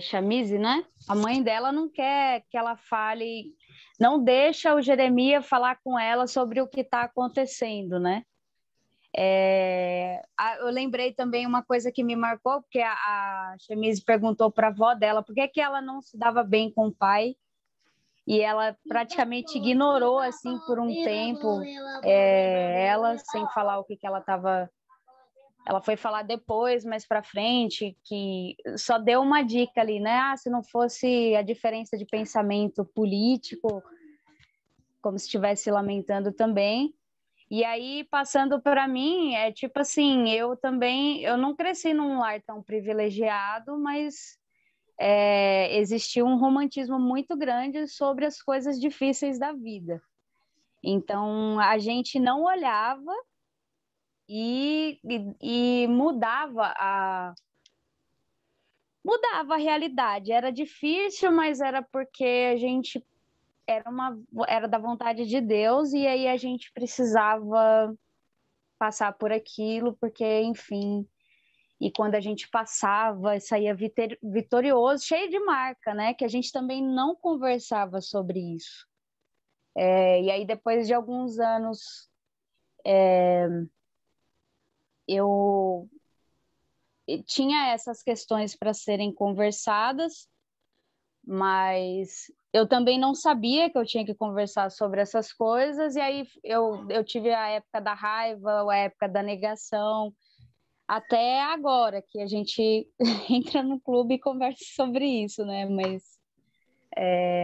Chamise, né? A mãe dela não quer que ela fale, não deixa o Jeremias falar com ela sobre o que está acontecendo, né? Eu lembrei também uma coisa que me marcou, porque a Chamise perguntou para a avó dela por que ela não se dava bem com o pai, e ela praticamente ignorou assim por um tempo ela, sem falar o que ela estava. Ela foi falar depois, mais para frente, que só deu uma dica ali, né? Se não fosse a diferença de pensamento político, como se estivesse lamentando também. E aí, passando para mim, é tipo assim, eu não cresci num lar tão privilegiado, mas existia um romantismo muito grande sobre as coisas difíceis da vida. Então, a gente não olhava e mudava a realidade. Era difícil, mas era porque a gente era da vontade de Deus, e aí a gente precisava passar por aquilo, porque, enfim, e quando a gente passava, saía vitorioso, cheio de marca, né? Que a gente também não conversava sobre isso. E aí, depois de alguns anos, eu tinha essas questões para serem conversadas, mas eu também não sabia que eu tinha que conversar sobre essas coisas, e aí eu tive a época da raiva, a época da negação, até agora, que a gente entra no clube e conversa sobre isso, né? Mas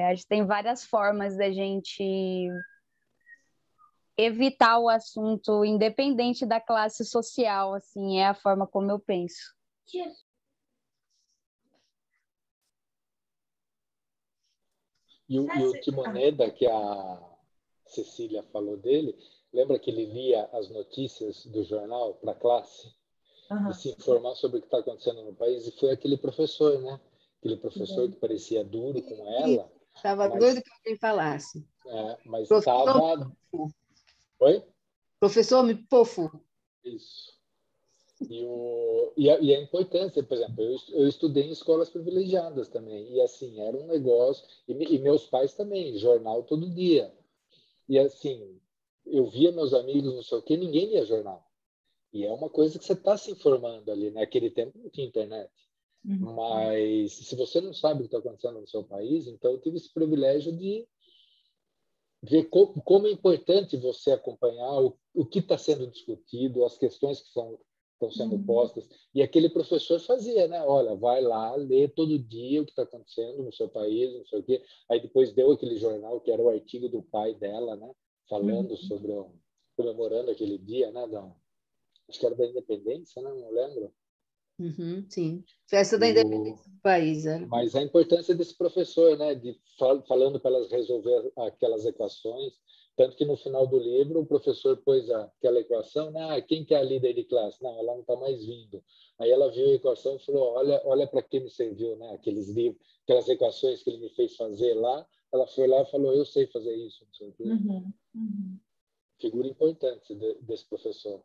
a gente tem várias formas da gente evitar o assunto, independente da classe social, assim, é a forma como eu penso. E o Timoneda, que a Cecília falou dele, lembra que ele lia as notícias do jornal para a classe? Uhum. E se informar sobre o que está acontecendo no país? E foi aquele professor, né? Aquele professor que parecia duro com ela. Estava doido que alguém falasse. Mas Professor estava... Mipofo. Oi? Professor Mipofo. Isso. E a importância, por exemplo, eu estudei em escolas privilegiadas também, e assim, era um negócio, e meus pais também, jornal todo dia. E assim, eu via meus amigos, não sei o que, ninguém lia jornal. E é uma coisa que você está se informando ali, né? Naquele tempo não tinha internet. Mas se você não sabe o que está acontecendo no seu país, então eu tive esse privilégio de ver como é importante você acompanhar o que está sendo discutido, as questões que são estão sendo postas. E aquele professor fazia, né? Olha, vai lá, lê todo dia o que está acontecendo no seu país, não sei o quê. Aí depois deu aquele jornal, que era o artigo do pai dela, né? Falando sobre, comemorando aquele dia, né? Acho que era da independência, né? Não lembro. Sim. Festa da independência do país. Mas a importância desse professor, né? Falando para elas resolver aquelas equações. Tanto que no final do livro o professor pôs aquela equação, né? Ah, quem que é a líder de classe? Não, ela não está mais vindo. Aí ela viu a equação e falou, olha para que me serviu, né? Aqueles livros, aquelas equações que ele me fez fazer lá. Ela foi lá e falou, eu sei fazer isso. Não sei o quê. Figura importante desse professor.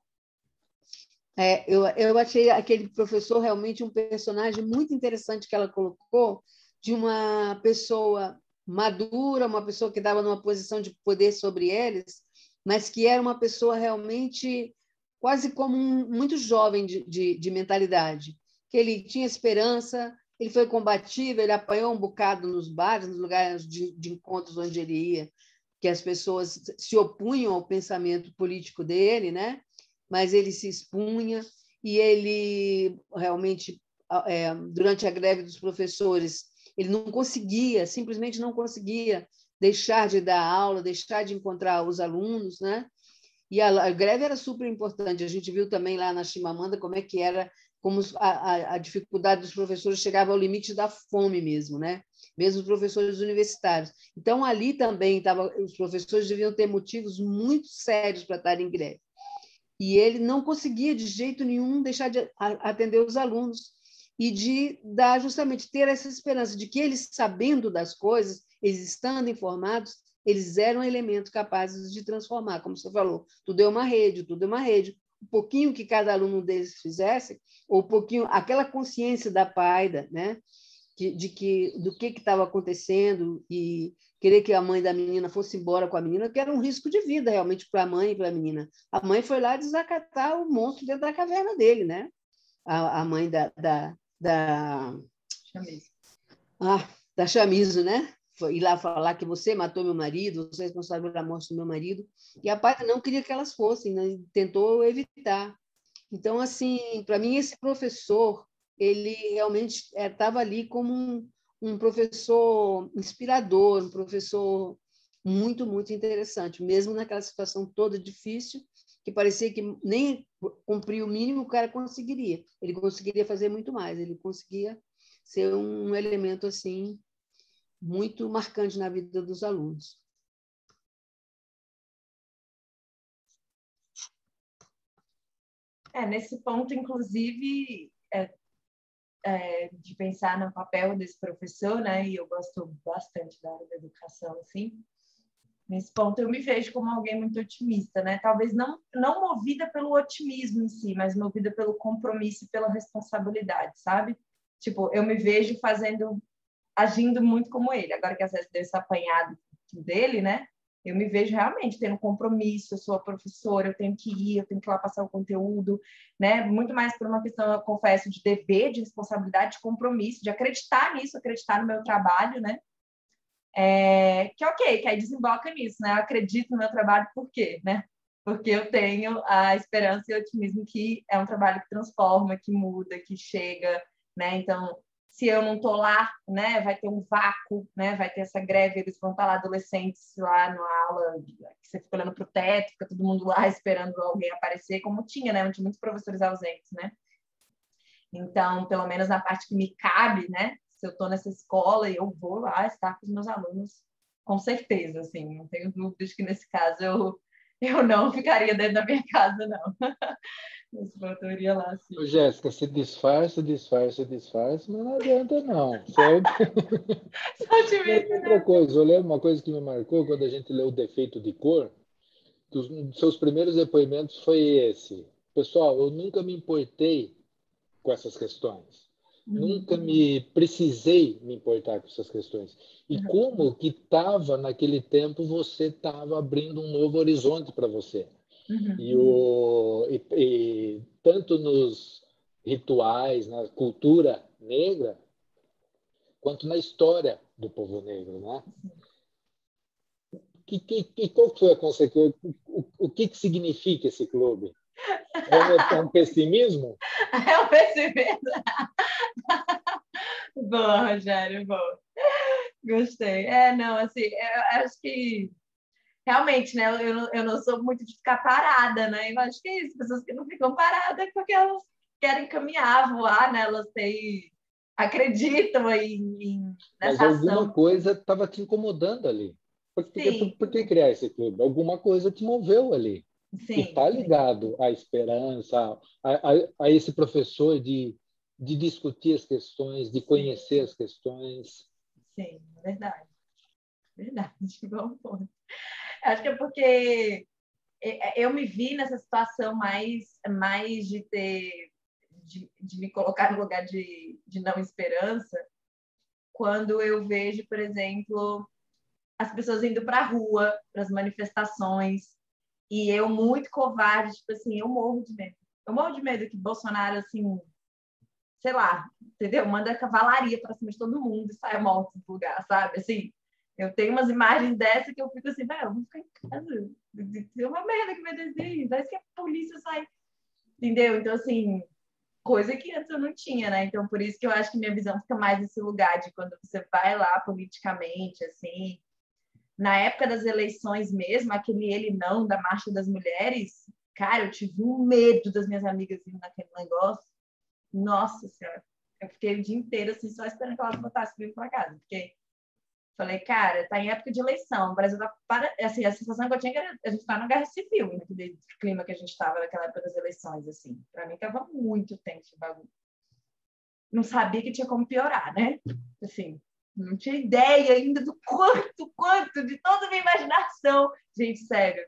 Eu achei aquele professor realmente um personagem muito interessante que ela colocou, de uma pessoa madura, uma pessoa que estava numa posição de poder sobre eles, mas que era uma pessoa realmente quase como muito jovem de mentalidade, que ele tinha esperança, ele foi combativo, ele apanhou um bocado nos bares, nos lugares de encontros onde ele ia, que as pessoas se opunham ao pensamento político dele, né? Mas ele se expunha e ele realmente, durante a greve dos professores, ele não conseguia, simplesmente não conseguia deixar de dar aula, deixar de encontrar os alunos, né? E a greve era super importante. A gente viu também lá na Chimamanda como é que era, como a dificuldade dos professores chegava ao limite da fome mesmo, né? Mesmo os professores universitários. Então, ali também os professores deviam ter motivos muito sérios para estar em greve. E ele não conseguia, de jeito nenhum, deixar de atender os alunos e de dar justamente ter essa esperança de que eles, sabendo das coisas, eles estando informados, eles eram elementos capazes de transformar, como você falou, tudo é uma rede, tudo é uma rede. Um pouquinho que cada aluno deles fizesse, ou um pouquinho, aquela consciência da paida, né? Do que estava acontecendo e querer que a mãe da menina fosse embora com a menina, que era um risco de vida realmente para a mãe e para a menina. A mãe foi lá desacatar o monstro dentro da caverna dele, né? A mãe da Chamizo, né? Foi ir lá falar que você matou meu marido, você é responsável pela morte do meu marido. E a pai não queria que elas fossem, né? Tentou evitar. Então, assim, para mim, esse professor, ele realmente estava ali como um professor inspirador, um professor muito, muito interessante, mesmo naquela situação toda difícil, que parecia que nem cumprir o mínimo o cara conseguiria. Ele conseguiria fazer muito mais, ele conseguia ser um elemento assim muito marcante na vida dos alunos. Nesse ponto, inclusive, de pensar no papel desse professor, né? E eu gosto bastante da área da educação, assim. Nesse ponto, eu me vejo como alguém muito otimista, né? Talvez não movida pelo otimismo em si, mas movida pelo compromisso e pela responsabilidade, sabe? Tipo, eu me vejo agindo muito como ele. Agora que a Cécia deu esse apanhado dele, né? Eu me vejo realmente tendo compromisso, eu sou a professora, eu tenho que ir, eu tenho que ir lá passar o conteúdo, né? Muito mais por uma questão, eu confesso, de dever, de responsabilidade, de compromisso, de acreditar nisso, acreditar no meu trabalho, né? Que ok, que aí desemboca nisso, né? Eu acredito no meu trabalho, por quê, né? Porque eu tenho a esperança e o otimismo que é um trabalho que transforma, que muda, que chega, né? Então, se eu não estou lá, né, vai ter um vácuo, né, vai ter essa greve, eles vão estar lá, adolescentes lá na aula, que você fica olhando para o teto, fica todo mundo lá esperando alguém aparecer, como tinha, né, onde muitos professores ausentes, né. Então, pelo menos na parte que me cabe, né, se eu estou nessa escola, eu vou lá estar com os meus alunos, com certeza, assim, não tenho dúvidas que nesse caso eu não ficaria dentro da minha casa, não. Eu iria lá, assim. Ô, Jéssica, se disfarça, mas não adianta, não. Outra coisa, eu lembro uma coisa que me marcou quando a gente leu O Defeito de Cor, que os seus primeiros depoimentos foi esse. Pessoal, eu nunca me importei com essas questões. Nunca me precisei me importar com essas questões. E como que estava, naquele tempo, você estava abrindo um novo horizonte para você. E tanto nos rituais, na cultura negra, quanto na história do povo negro, né? Qual foi a consequência? O que significa esse clube É um pessimismo? É um pessimismo. Boa, Rogério, boa. Gostei. Não, assim, eu acho que realmente, né? Eu não sou muito de ficar parada, né? Eu acho que é isso, pessoas que não ficam paradas porque elas querem caminhar, voar, né? Elas acreditam Mas nessa alguma ação. coisa estava te incomodando ali. Sim, Por que criar esse clube? Alguma coisa te moveu ali. E sim, está sim, ligado à esperança, a esse professor de discutir as questões, de sim, conhecer as questões. sim, verdade. Verdade, bom ponto. Acho que é porque eu me vi nessa situação mais de de me colocar no lugar de não esperança, quando eu vejo, por exemplo, as pessoas indo para a rua, para as manifestações, e eu muito covarde, tipo assim, eu morro de medo. Eu morro de medo que Bolsonaro, assim, sei lá, entendeu? Manda cavalaria para cima de todo mundo e saia morto do lugar, sabe? Assim, eu tenho umas imagens dessa que eu fico assim, velho, eu vou ficar em casa. É uma merda que vai descer, parece que a polícia sai, entendeu? Então, assim, coisa que antes eu não tinha, né? Então, por isso que eu acho que minha visão fica mais nesse lugar de quando você vai lá politicamente, assim. Na época das eleições mesmo, aquele ele não da Marcha das Mulheres, cara, eu tive um medo das minhas amigas indo naquele negócio. Nossa Senhora, eu fiquei o dia inteiro assim, só esperando que elas botassem comigo para casa, porque falei, cara, tá em época de eleição, o Brasil tá para... assim, a sensação que eu tinha era a gente tá na guerra civil, naquele clima que a gente estava naquela época das eleições, assim. Para mim tava muito tenso o bagulho. Não sabia que tinha como piorar, né? Assim, não tinha ideia ainda do quanto, de toda a minha imaginação. Gente, sério.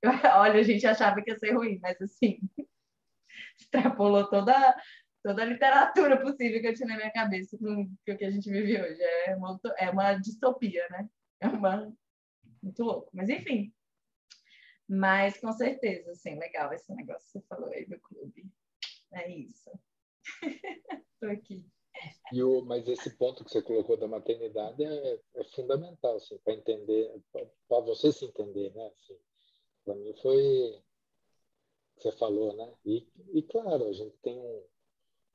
Olha, a gente achava que ia ser ruim, mas assim, extrapolou toda a literatura possível que eu tinha na minha cabeça com o que a gente vive hoje. É uma distopia, né? Muito louco. Mas, enfim. Mas, com certeza, assim, legal esse negócio que você falou aí do clube. É isso. Estou aqui. Mas esse ponto que você colocou da maternidade é fundamental, assim, para entender, para você se entender, né? Assim, para mim foi o que você falou, né? E claro, a gente tem um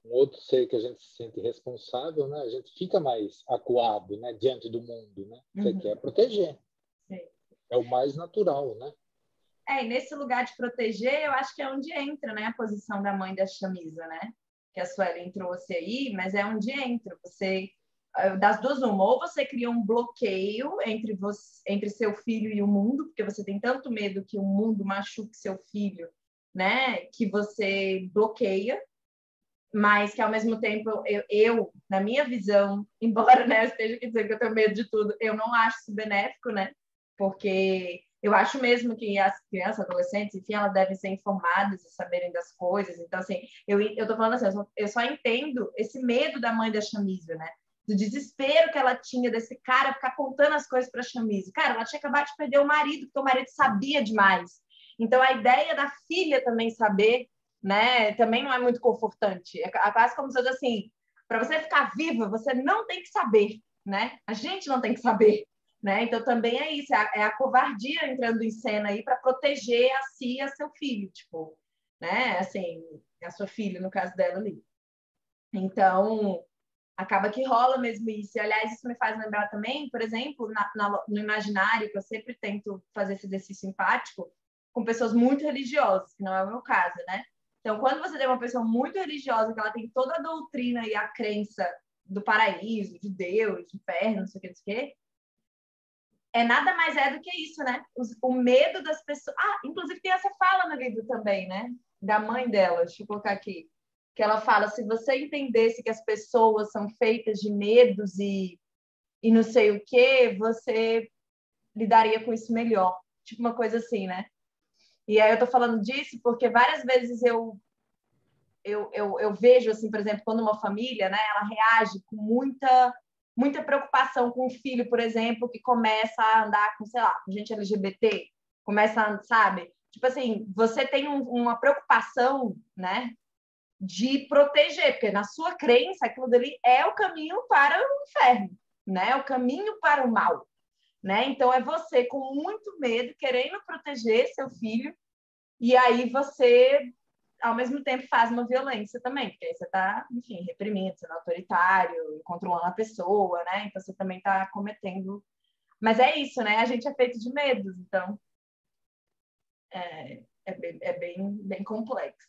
outro ser que a gente se sente responsável, né? A gente fica mais acuado, né? Diante do mundo, né? Você Uhum. quer proteger. Sim. É o mais natural, né? E nesse lugar de proteger, eu acho que é onde entra, né, a posição da mãe da Chamisa, né? Que a Suelen trouxe aí, mas é onde entra. Você, das duas, uma, ou você cria um bloqueio entre seu filho e o mundo, porque você tem tanto medo que o mundo machuque seu filho, né? Que você bloqueia, mas que ao mesmo tempo na minha visão, embora, né, eu esteja aqui dizendo que eu tenho medo de tudo, eu não acho isso benéfico, né? Porque eu acho mesmo que as crianças, adolescentes, enfim, elas devem ser informadas e saberem das coisas. Então, assim, eu tô falando assim, eu só entendo esse medo da mãe da Chamisa, né? Do desespero que ela tinha desse cara ficar contando as coisas para a Chamisa. Cara, ela tinha acabado de perder o marido, porque o marido sabia demais. Então, a ideia da filha também saber, né, também não é muito confortante. É quase como se fosse assim, para você ficar viva, você não tem que saber, né? A gente não tem que saber. Né? Então também é isso, é a covardia entrando em cena aí para proteger a si e a seu filho, tipo, né? Assim, a sua filha, no caso dela ali. Então, acaba que rola mesmo isso. E, aliás, isso me faz lembrar também, por exemplo, no imaginário, que eu sempre tento fazer esse exercício empático com pessoas muito religiosas, que não é o meu caso, né? Então, quando você tem uma pessoa muito religiosa, que ela tem toda a doutrina e a crença do paraíso, de Deus, de inferno, não sei o que, não sei o que, nada mais do que isso, né? O medo das pessoas. Ah, inclusive tem essa fala no livro também, né? Da mãe dela, deixa eu colocar aqui. Que ela fala: se você entendesse que as pessoas são feitas de medos e não sei o quê, você lidaria com isso melhor. Tipo uma coisa assim, né? E aí eu tô falando disso porque várias vezes eu vejo, assim, por exemplo, quando uma família, né, ela reage com muita preocupação com o filho, por exemplo, que começa a andar com, sei lá, com gente LGBT, começa a, sabe? Tipo assim, você tem uma preocupação, né, de proteger, porque na sua crença aquilo dali é o caminho para o inferno, né? É o caminho para o mal, né? Então é você com muito medo, querendo proteger seu filho, E aí você, ao mesmo tempo, faz uma violência também, porque aí você está, enfim, reprimindo, sendo autoritário, controlando a pessoa, né? Então você também está cometendo. Mas é isso, né? A gente é feito de medos, então bem complexo.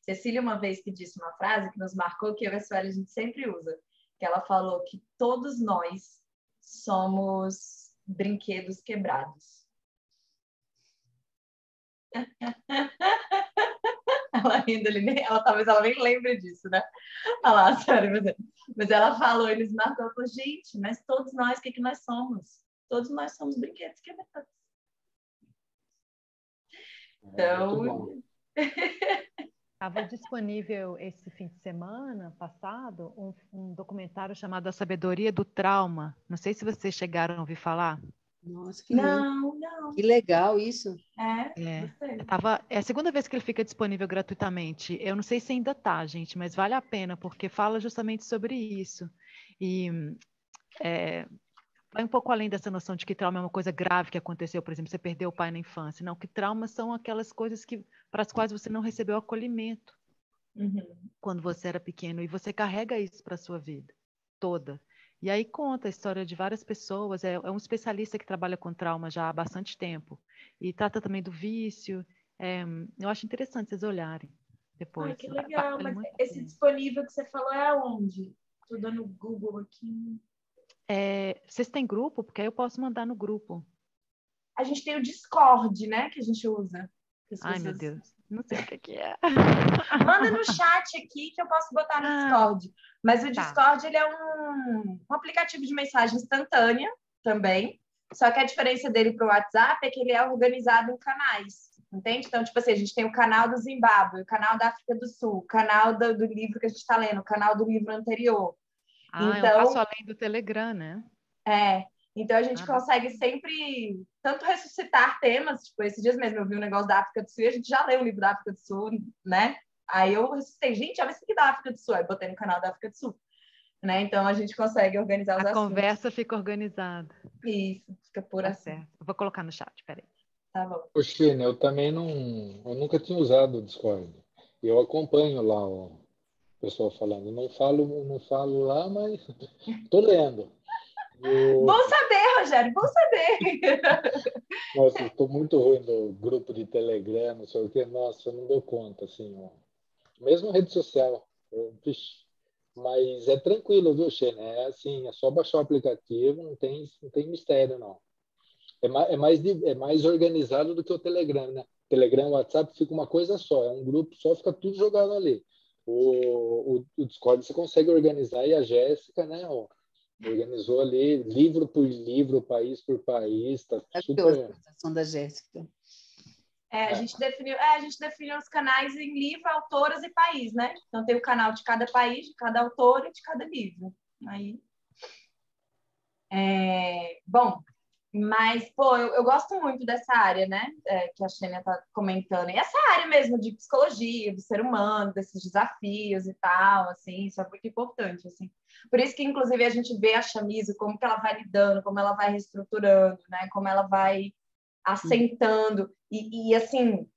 Cecília, uma vez que disse uma frase que nos marcou, que eu e a Sueli a gente sempre usa, que ela falou que todos nós somos brinquedos quebrados. Ela rindo ali, talvez ela nem lembre disso, né? Olha lá, sério, mas ela falou, eles marcou, falou, gente, mas todos nós, o que nós somos? Todos nós somos brinquedos quebrados. Então... Estava disponível esse fim de semana passado um documentário chamado A Sabedoria do Trauma. Não sei se vocês chegaram a ouvir falar. Nossa, que lindo. Não. Que legal isso. É a segunda vez que ele fica disponível gratuitamente. Eu não sei se ainda está, gente, mas vale a pena, porque fala justamente sobre isso. E vai um pouco além dessa noção de que trauma é uma coisa grave que aconteceu, por exemplo, você perdeu o pai na infância. Não, que traumas são aquelas coisas para as quais você não recebeu acolhimento quando você era pequeno, e você carrega isso para a sua vida toda. E aí conta a história de várias pessoas, é um especialista que trabalha com trauma já há bastante tempo, e trata também do vício. Eu acho interessante vocês olharem depois. Ai, que legal, Vale mas esse disponível que você falou é aonde? Estou dando Google aqui. Vocês têm grupo? Porque aí eu posso mandar no grupo. A gente tem o Discord, né? Que a gente usa. Ai, meu Deus. Não sei o que é. Manda no chat aqui que eu posso botar no Discord. Mas o Discord, ele é um aplicativo de mensagem instantânea também. Só que a diferença dele para o WhatsApp é que ele é organizado em canais. Entende? Então, tipo assim, a gente tem o canal do Zimbábue, o canal da África do Sul, o canal do livro que a gente está lendo, o canal do livro anterior. Então, é um passo além do Telegram, né? Então a gente consegue sempre tanto ressuscitar temas, tipo, esses dias mesmo eu vi um negócio da África do Sul e a gente já leu um livro da África do Sul, né? Aí eu ressuscitei, gente, olha isso aqui da África do Sul, aí botei no canal da África do Sul, né? Então a gente consegue organizar os assuntos. A conversa fica organizada. Isso, fica por assim. Certo. Eu vou colocar no chat, peraí. Tá bom. Poxa, eu também eu nunca tinha usado o Discord. Eu acompanho lá o pessoal falando. Não falo lá, mas tô lendo. Bom saber, Rogério, bom saber. Nossa, estou muito ruim no grupo de Telegram, não sei o quê. Nossa, eu não dou conta, assim, ó. Mesmo rede social. Mas é tranquilo, viu, Xena? É assim, é só baixar o aplicativo, não tem mistério, não. É mais organizado do que o Telegram, né? Telegram e WhatsApp fica uma coisa só, é um grupo só, fica tudo jogado ali. O Discord você consegue organizar, e a Jéssica, né, organizou ali livro por livro, país por país, tá super... A apresentação da Jéssica. A gente definiu os canais em livro, autoras e país, né? Então tem o canal de cada país, de cada autor e de cada livro. Aí, bom, mas, pô, eu gosto muito dessa área, né? Que a Xênia está comentando. E essa área mesmo de psicologia, do ser humano, desses desafios e tal, assim, isso é muito importante, assim. Por isso que, inclusive, a gente vê a Chamizo, como que ela vai lidando, como ela vai reestruturando, né? Como ela vai assentando. E assim,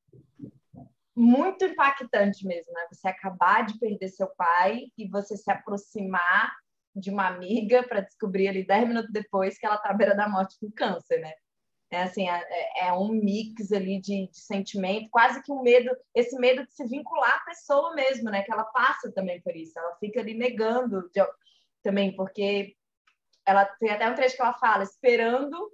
muito impactante mesmo, né? Você acabar de perder seu pai e você se aproximar de uma amiga para descobrir ali 10 minutos depois que ela está à beira da morte com câncer, né? É um mix ali de sentimento, quase que um medo, esse medo de se vincular à pessoa mesmo, né? Que ela passa também por isso, ela fica ali negando também, porque ela tem até um trecho que ela fala, esperando,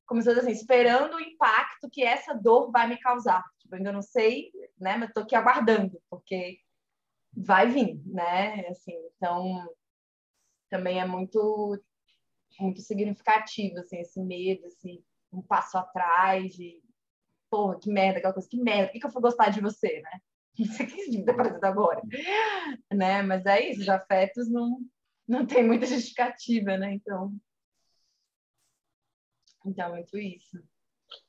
como se fosse assim, esperando o impacto que essa dor vai me causar. Tipo, ainda não sei, né? Mas estou aqui aguardando, porque vai vir, né? Assim, então também é muito significativo, assim, esse medo, um passo atrás, de porra, que merda, aquela coisa, que merda, por que eu fui gostar de você, né? Isso aqui que tá parecendo agora, né? Mas é isso, os afetos não tem muita justificativa, né? Então, muito isso.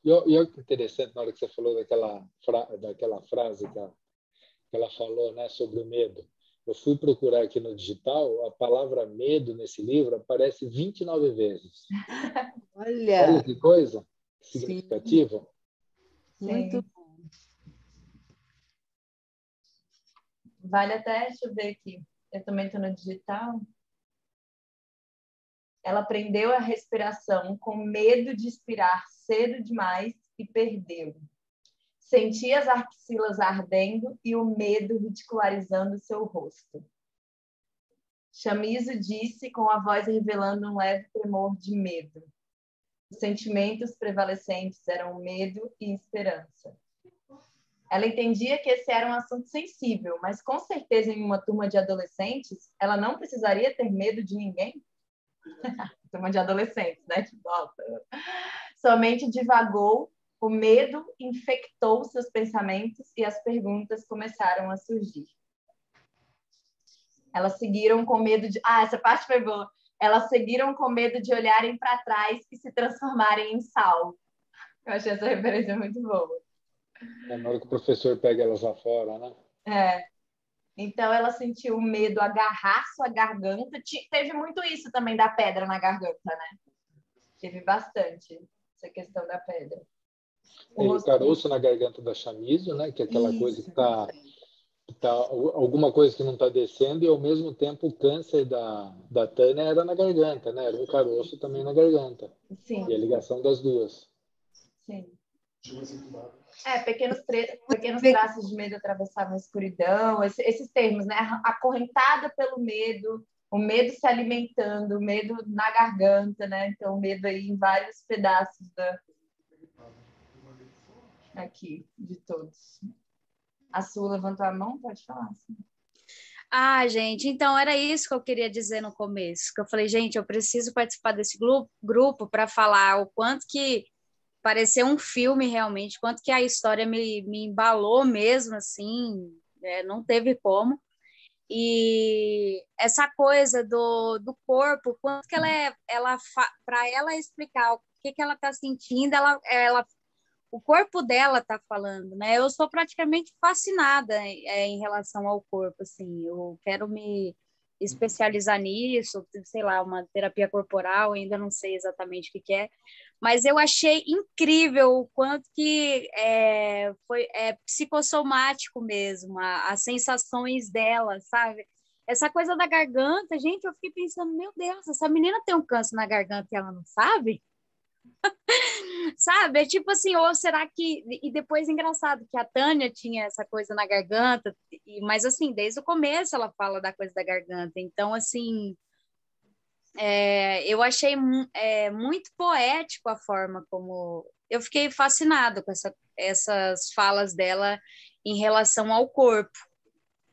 E olha que interessante, na hora que você falou daquela frase que ela falou, né, sobre o medo. Eu fui procurar aqui no digital, a palavra medo nesse livro aparece 29 vezes. Olha que coisa! significativo. Muito Sim. Vale até, deixa eu ver aqui. Eu também estou no digital. Ela aprendeu a respiração com medo de expirar cedo demais e perdeu. Sentia as axilas ardendo e o medo ridicularizando seu rosto. Chamizo disse com a voz revelando um leve tremor de medo. Os sentimentos prevalecentes eram medo e esperança. Ela entendia que esse era um assunto sensível, mas com certeza em uma turma de adolescentes, ela não precisaria ter medo de ninguém. Turma de adolescentes, né? Nossa. Somente divagou, o medo infectou seus pensamentos e as perguntas começaram a surgir. Elas seguiram com medo de... essa parte foi boa. Elas seguiram com medo de olharem para trás e se transformarem em sal. Eu achei essa referência muito boa. Na hora que o professor pega elas lá fora, né? Então, ela sentiu o medo agarrar sua garganta. Teve muito isso também da pedra na garganta, né? Teve bastante essa questão da pedra. E o caroço na garganta da Chamizo, né? Que é aquela coisa que tá alguma coisa que não está descendo, e ao mesmo tempo o câncer da Tânia era na garganta, né? Era um caroço também na garganta. Sim. E a ligação das duas. Sim. Pequenos traços de medo atravessavam a escuridão, esses termos, né? Acorrentada pelo medo, o medo se alimentando, o medo na garganta, né? Então, o medo aí em vários pedaços aqui, de todos. A Su levantou a mão, pode falar. Sim. Gente, então era isso que eu queria dizer no começo, que eu falei, gente, eu preciso participar desse grupo para falar o quanto que pareceu um filme realmente, quanto que a história me embalou mesmo, assim, não teve como. E essa coisa do corpo, quanto que para ela explicar o que ela está sentindo, o corpo dela está falando, né? Eu sou praticamente fascinada em relação ao corpo, assim, eu quero me especializar nisso, sei lá, uma terapia corporal, ainda não sei exatamente o que é, mas eu achei incrível o quanto que foi psicossomático mesmo, as sensações dela, sabe? Essa coisa da garganta, gente, eu fiquei pensando, meu Deus, essa menina tem um câncer na garganta e ela não sabe? Sabe? É tipo assim, ou será que... E depois, engraçado, que a Tânia tinha essa coisa na garganta, mas assim, desde o começo ela fala da coisa da garganta. Então, assim, eu achei muito poético a forma como... Eu fiquei fascinado com essas falas dela em relação ao corpo.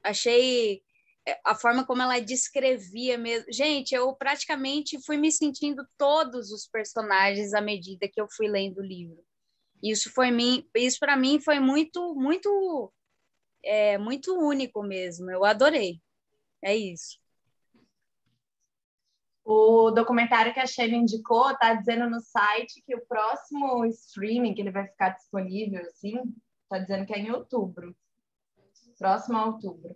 Achei a forma como ela descrevia mesmo. Gente, eu praticamente fui me sentindo todos os personagens à medida que eu fui lendo o livro. Isso para mim foi muito, muito, muito único mesmo. Eu adorei. É isso. O documentário que a Sheila indicou está dizendo no site que o próximo streaming que ele vai ficar disponível, assim, está dizendo que é em outubro. Próximo a outubro.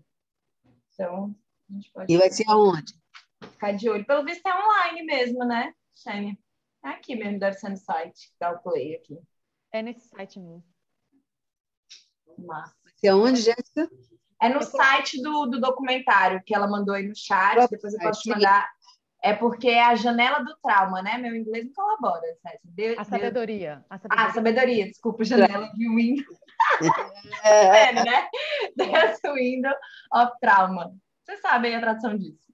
Então, a gente pode... E vai ser aonde? Ficar de olho. Pelo visto é online mesmo, né, Shane? É aqui mesmo, deve ser no site. Dá o play aqui. É nesse site mesmo. Massa. Vai ser aonde, Jéssica? É no site do documentário que ela mandou aí no chat. Depois eu posso te mandar. É porque é a janela do trauma, né? Meu inglês não colabora. A sabedoria. Sabedoria. Desculpa, janela de window. Né? The window of trauma. Vocês sabem a tradução disso?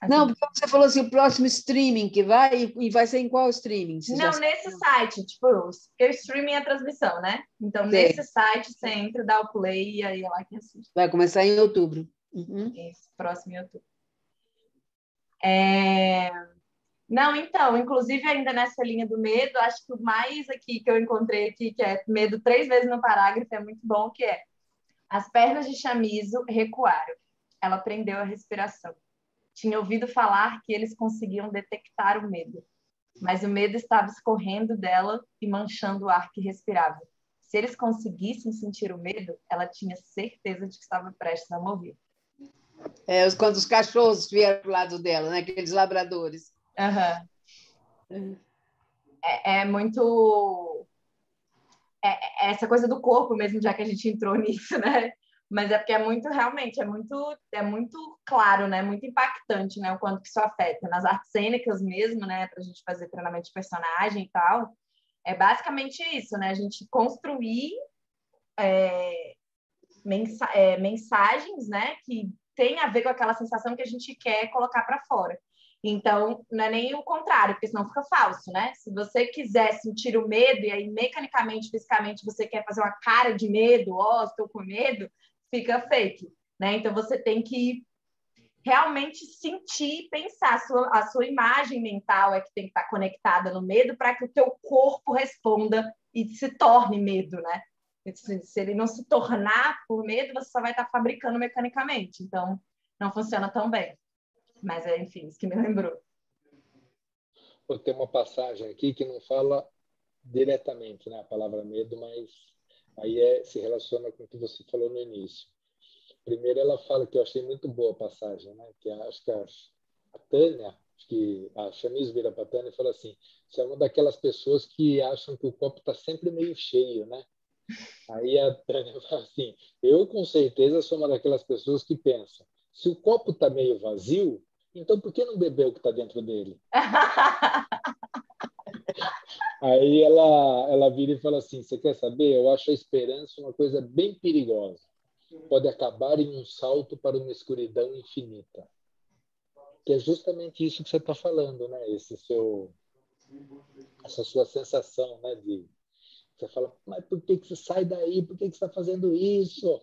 Não, porque você falou assim, o próximo streaming que vai, e vai ser em qual streaming? Não, nesse site, tipo, porque o streaming é a transmissão, né? Então, nesse site, você entra, dá o play e aí é lá que assiste. Vai começar em outubro. Uhum. Isso, próximo em outubro. Não, então, inclusive ainda nessa linha do medo, acho que o mais aqui que eu encontrei aqui, que é medo 3 vezes no parágrafo, é muito bom, que é: as pernas de Chamizo recuaram. Ela prendeu a respiração. Tinha ouvido falar que eles conseguiam detectar o medo, mas o medo estava escorrendo dela e manchando o ar que respirava. Se eles conseguissem sentir o medo, ela tinha certeza de que estava prestes a morrer. Quando os cachorros vieram do lado dela, né? Aqueles labradores. Uhum. é muito essa coisa do corpo mesmo, já que a gente entrou nisso, né? Mas é porque realmente, é muito claro, né? Muito impactante, né? O quanto que isso afeta. Nas artes cênicas mesmo, né? Para a gente fazer treinamento de personagem e tal. É basicamente isso, né? A gente construir mensagens, né? Que tem a ver com aquela sensação que a gente quer colocar para fora. Então, não é nem o contrário, porque senão fica falso, né? Se você quiser sentir o medo e aí mecanicamente, fisicamente, você quer fazer uma cara de medo, estou com medo, fica fake, né? Então, você tem que realmente sentir, pensar. A sua imagem mental é que tem que estar conectada no medo para que o teu corpo responda e se torne medo, né? Se ele não se tornar por medo, você só vai estar fabricando mecanicamente. Então, não funciona tão bem. Mas, enfim, isso que me lembrou. Tem uma passagem aqui que não fala diretamente, né, a palavra medo, mas aí se relaciona com o que você falou no início. Primeiro, ela fala que eu achei muito boa a passagem, né, que acho que a Tânia, acho que a Chamis vira para a Tânia e fala assim: você é uma daquelas pessoas que acham que o copo está sempre meio cheio, né? Aí a Tânia fala assim: eu com certeza sou uma daquelas pessoas que pensam, se o copo está meio vazio, então por que não beber o que está dentro dele? Aí ela vira e fala assim: você quer saber? Eu acho a esperança uma coisa bem perigosa. Pode acabar em um salto para uma escuridão infinita. Que é justamente isso que você está falando, né? Essa sua sensação, né? Você fala, mas por que você sai daí? Por que você está fazendo isso?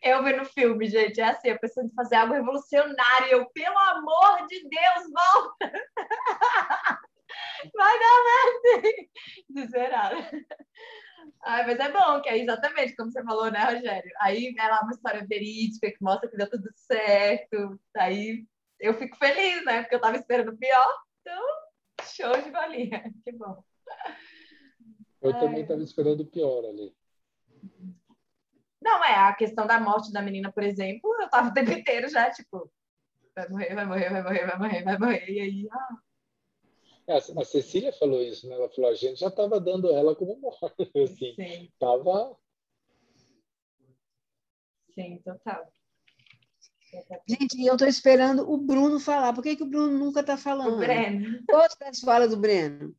Eu vi no filme, gente, é assim, a pessoa de fazer algo revolucionário. Eu, pelo amor de Deus, volta! Vai dar merda! Desesperada. Mas é bom, que é exatamente como você falou, né, Rogério? Aí é lá uma história verídica que mostra que deu tudo certo. Aí eu fico feliz, né? Porque eu tava esperando o pior. Então, show de bolinha. Que bom. Eu também estava esperando o pior ali. Não, a questão da morte da menina, por exemplo, eu tava o tempo inteiro já, tipo, vai morrer, vai morrer, vai morrer, vai morrer, vai morrer. E aí, A Cecília falou isso, né? Ela falou: a gente já estava dando ela como morta, assim. Sim. Tava. Sim, total. Gente, eu estou esperando o Bruno falar. Por que o Bruno nunca está falando? O Breno. Todas falas do Breno.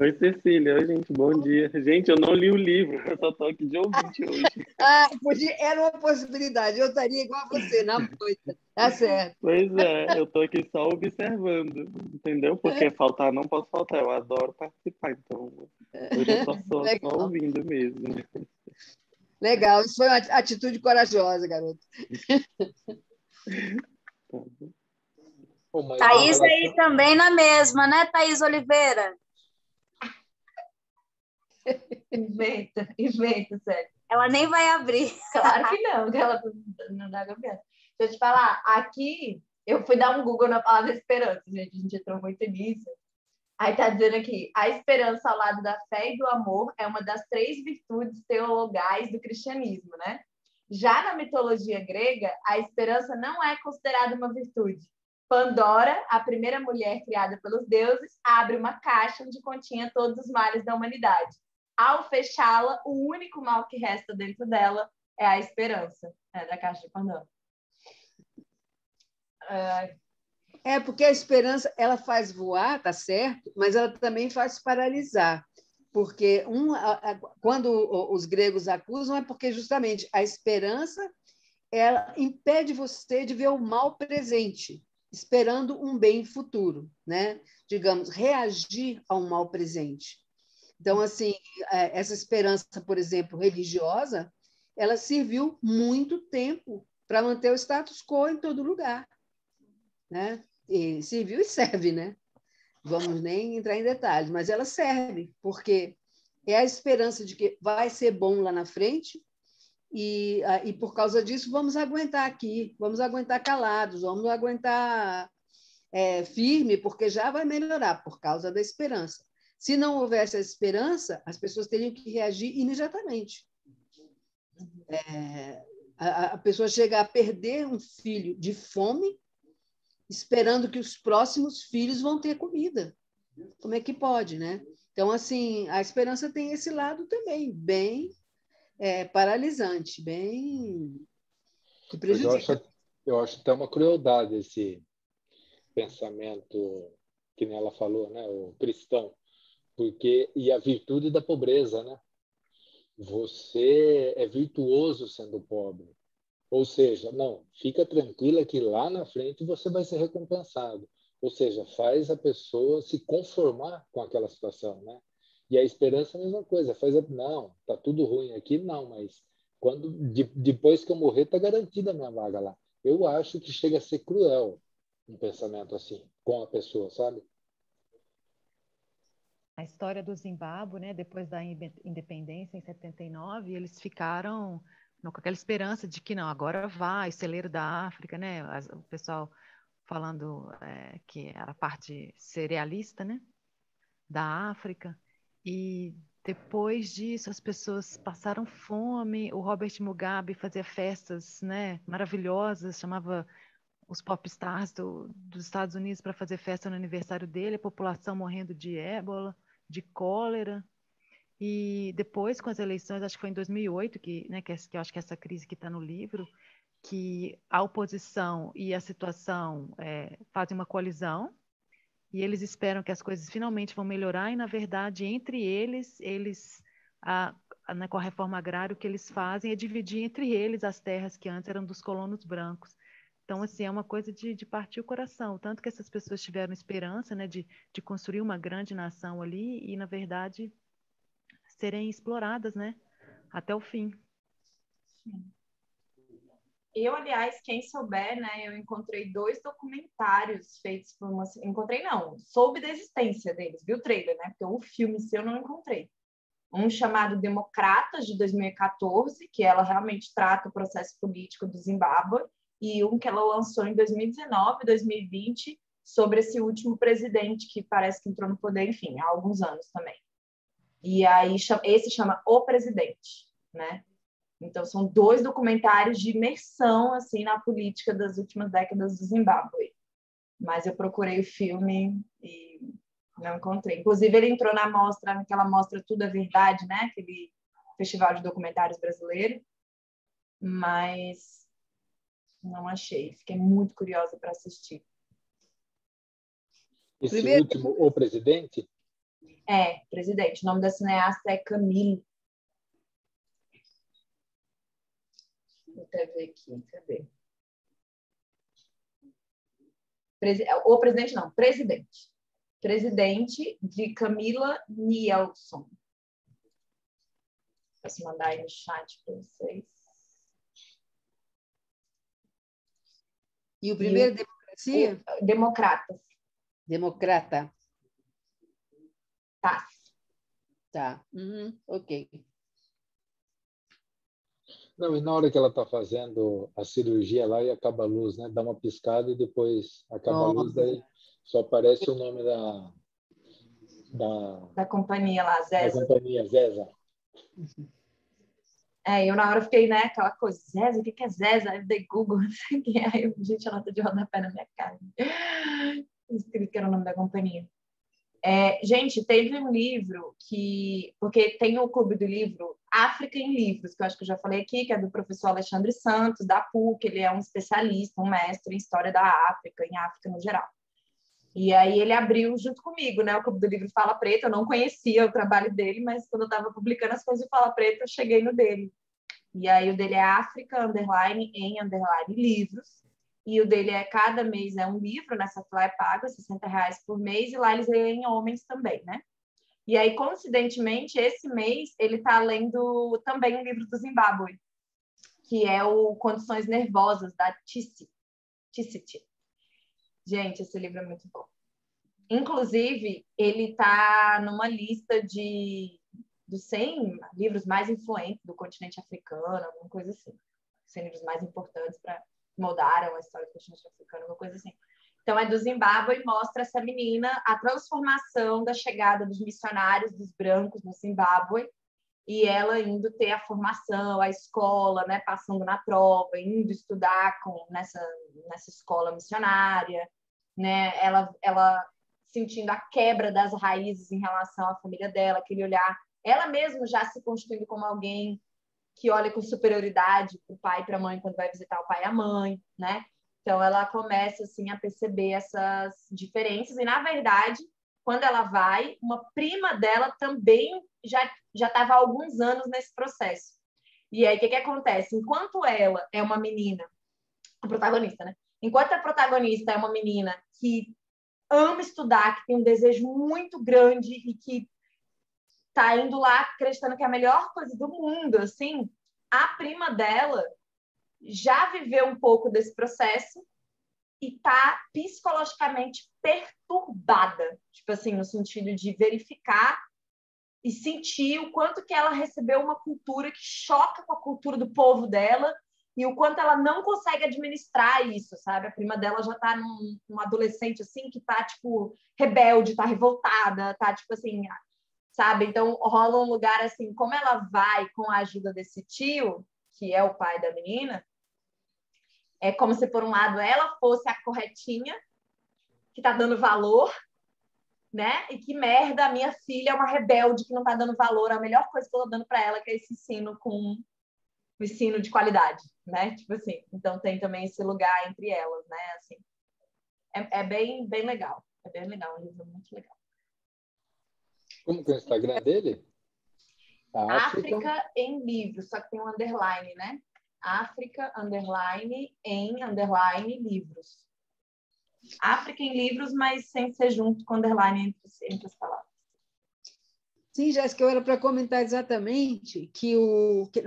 Oi, Cecília. Oi, gente. Bom dia. Gente, eu não li o livro. Eu só estou aqui de ouvinte hoje. Era uma possibilidade. Eu estaria igual a você, na moita. Tá certo. Pois é, eu estou aqui só observando, entendeu? Porque faltar, não posso faltar. Eu adoro participar. Então, hoje eu só estou só ouvindo mesmo. Legal. Isso foi uma atitude corajosa, garoto. Thaís aí também na mesma, né, Thaís Oliveira? Inventa, sério. Ela nem vai abrir. Claro que não, que ela não dá confiança. Deixa eu te falar, aqui eu fui dar um Google na palavra esperança, gente, a gente entrou muito nisso. Aí tá dizendo aqui, a esperança ao lado da fé e do amor é uma das 3 virtudes teologais do cristianismo, né? Já na mitologia grega, a esperança não é considerada uma virtude. Pandora, a primeira mulher criada pelos deuses, abre uma caixa onde continha todos os males da humanidade. Ao fechá-la, o único mal que resta dentro dela é a esperança, da caixa de Pandora. Porque a esperança ela faz voar, tá certo, mas ela também faz paralisar. Porque quando os gregos acusam, é porque justamente a esperança ela impede você de ver o mal presente, esperando um bem futuro, né? Digamos, reagir ao mal presente. Então, assim, essa esperança, por exemplo, religiosa, ela serviu muito tempo para manter o status quo em todo lugar, né? E serviu e serve, né? Vamos nem entrar em detalhes, mas ela serve, porque é a esperança de que vai ser bom lá na frente e por causa disso vamos aguentar aqui, vamos aguentar calados, vamos aguentar firme, porque já vai melhorar por causa da esperança. Se não houvesse a esperança, as pessoas teriam que reagir imediatamente. A pessoa chega a perder um filho de fome esperando que os próximos filhos vão ter comida. Como é que pode, né? Então, assim, a esperança tem esse lado também, bem paralisante, bem que Mas prejudica. eu acho até uma crueldade esse pensamento que nem ela falou, né, o cristão, porque e a virtude da pobreza, né? Você é virtuoso sendo pobre. Ou seja, não, fica tranquila que lá na frente você vai ser recompensado. Ou seja, faz a pessoa se conformar com aquela situação, né? E a esperança é a mesma coisa, não, tá tudo ruim aqui, não, mas depois que eu morrer, tá garantida a minha vaga lá. Eu acho que chega a ser cruel um pensamento assim com a pessoa, sabe? A história do Zimbábue, né, depois da independência, em 79, eles ficaram com aquela esperança de que não, agora vai, o celeiro da África, né, o pessoal falando que era a parte cerealista, né, da África, e depois disso as pessoas passaram fome, o Robert Mugabe fazia festas, né, maravilhosas, chamava os pop stars dos Estados Unidos para fazer festa no aniversário dele, a população morrendo de ébola, de cólera. E depois, com as eleições, acho que foi em 2008, né, que eu acho que essa crise que está no livro, que a oposição e a situação fazem uma coalizão, e eles esperam que as coisas finalmente vão melhorar, e, na verdade, entre eles né, com a reforma agrária, o que eles fazem é dividir entre eles as terras que antes eram dos colonos brancos. Então, assim, é uma coisa de partir o coração. Tanto que essas pessoas tiveram esperança, né, de construir uma grande nação ali e, na verdade, serem exploradas, né, até o fim. Eu, aliás, quem souber, né, eu encontrei 2 documentários feitos por uma... Encontrei, não, soube da existência deles, vi o trailer, né, porque o filme em si eu não encontrei. Um chamado Democratas, de 2014, que ela realmente trata o processo político do Zimbábue, e um que ela lançou em 2019, 2020, sobre esse último presidente que parece que entrou no poder, enfim, há alguns anos também. E aí esse chama O Presidente, né? Então são 2 documentários de imersão assim na política das últimas décadas do Zimbábue. Mas eu procurei o filme e não encontrei. Inclusive ele entrou naquela mostra Tudo é Verdade, né? Aquele festival de documentários brasileiro, mas não achei. Fiquei muito curiosa para assistir. Esse Primeiro, último, o presidente, Presidente. O nome da cineasta é Camille. Vou até ver aqui, cadê? O presidente não, presidente. Presidente de Camila Nielsen. Posso mandar aí no chat para vocês. e o primeiro, Democracia? Democratas. Democrata. Tá. Tá. Ok. não, e na hora que ela está fazendo a cirurgia lá e acaba a luz, né? Dá uma piscada e depois acaba a luz, daí só aparece o nome Da companhia lá, da Zesa. companhia, Zesa. Eu na hora fiquei, né, aquela coisa, Zesa, o que é Zesa? Aí eu dei Google, não sei o que, aí eu, gente, ela tá de rodapé na minha cara. Escrito que era o nome da companhia. Gente, teve um livro porque tem o Clube do Livro África em Livros, que eu acho que eu já falei aqui, que é do professor Alexandre Santos, da PUC, ele é um especialista, um mestre em História da África, em África no geral. E aí ele abriu junto comigo, né, o Clube do Livro Fala Preta, eu não conhecia o trabalho dele, mas quando eu estava publicando as coisas do Fala Preta, eu cheguei no dele. E aí o dele é África, _em_ livros, e o dele cada mês é um livro, nessa lá é pago, R$60 por mês, e lá eles leem homens também, né? E aí, coincidentemente, esse mês ele está lendo também um livro do Zimbábue, que é o Condições Nervosas, da Tissit. Gente, esse livro é muito bom. Inclusive, ele está numa lista dos 100 livros mais influentes do continente africano, alguma coisa assim. 100 livros mais importantes para moldaram a história do continente africano, alguma coisa assim. Então, é do Zimbábue e mostra essa menina, a transformação da chegada dos missionários dos brancos no Zimbábue e ela indo ter a formação, a escola, né, passando na prova, indo estudar nessa escola missionária, né, ela sentindo a quebra das raízes em relação à família dela, aquele olhar, ela mesma já se constituindo como alguém que olha com superioridade para o pai e para a mãe quando vai visitar o pai e a mãe, né? Então ela começa assim a perceber essas diferenças e, na verdade, quando ela vai, uma prima dela também já estava há alguns anos nesse processo. E aí, o que acontece? Enquanto ela é uma menina, a protagonista, né? Enquanto a protagonista é uma menina que ama estudar, que tem um desejo muito grande e que tá indo lá acreditando que é a melhor coisa do mundo, assim, a prima dela já viveu um pouco desse processo e tá psicologicamente perturbada, tipo assim, no sentido de verificar e sentir o quanto que ela recebeu uma cultura que choca com a cultura do povo dela e o quanto ela não consegue administrar isso, sabe? A prima dela já tá num adolescente, assim, que tá, tipo, rebelde, tá revoltada, tá, tipo assim, sabe? Então, rola um lugar, assim, como ela vai com a ajuda desse tio, que é o pai da menina, é como se, por um lado, ela fosse a corretinha, que tá dando valor, né? E que merda, a minha filha é uma rebelde que não tá dando valor, a melhor coisa que eu tô dando para ela que é esse ensino com o ensino de qualidade, né? Tipo assim, então tem também esse lugar entre elas, né? Assim, é bem, bem legal. É bem legal, um livro muito legal. Como que é o Instagram dele? A África em livros, só que tem um underline, né? África, underline, em, underline, livros. África em livros, mas sem ser junto com underline entre as palavras. Sim, Jéssica, eu era para comentar exatamente que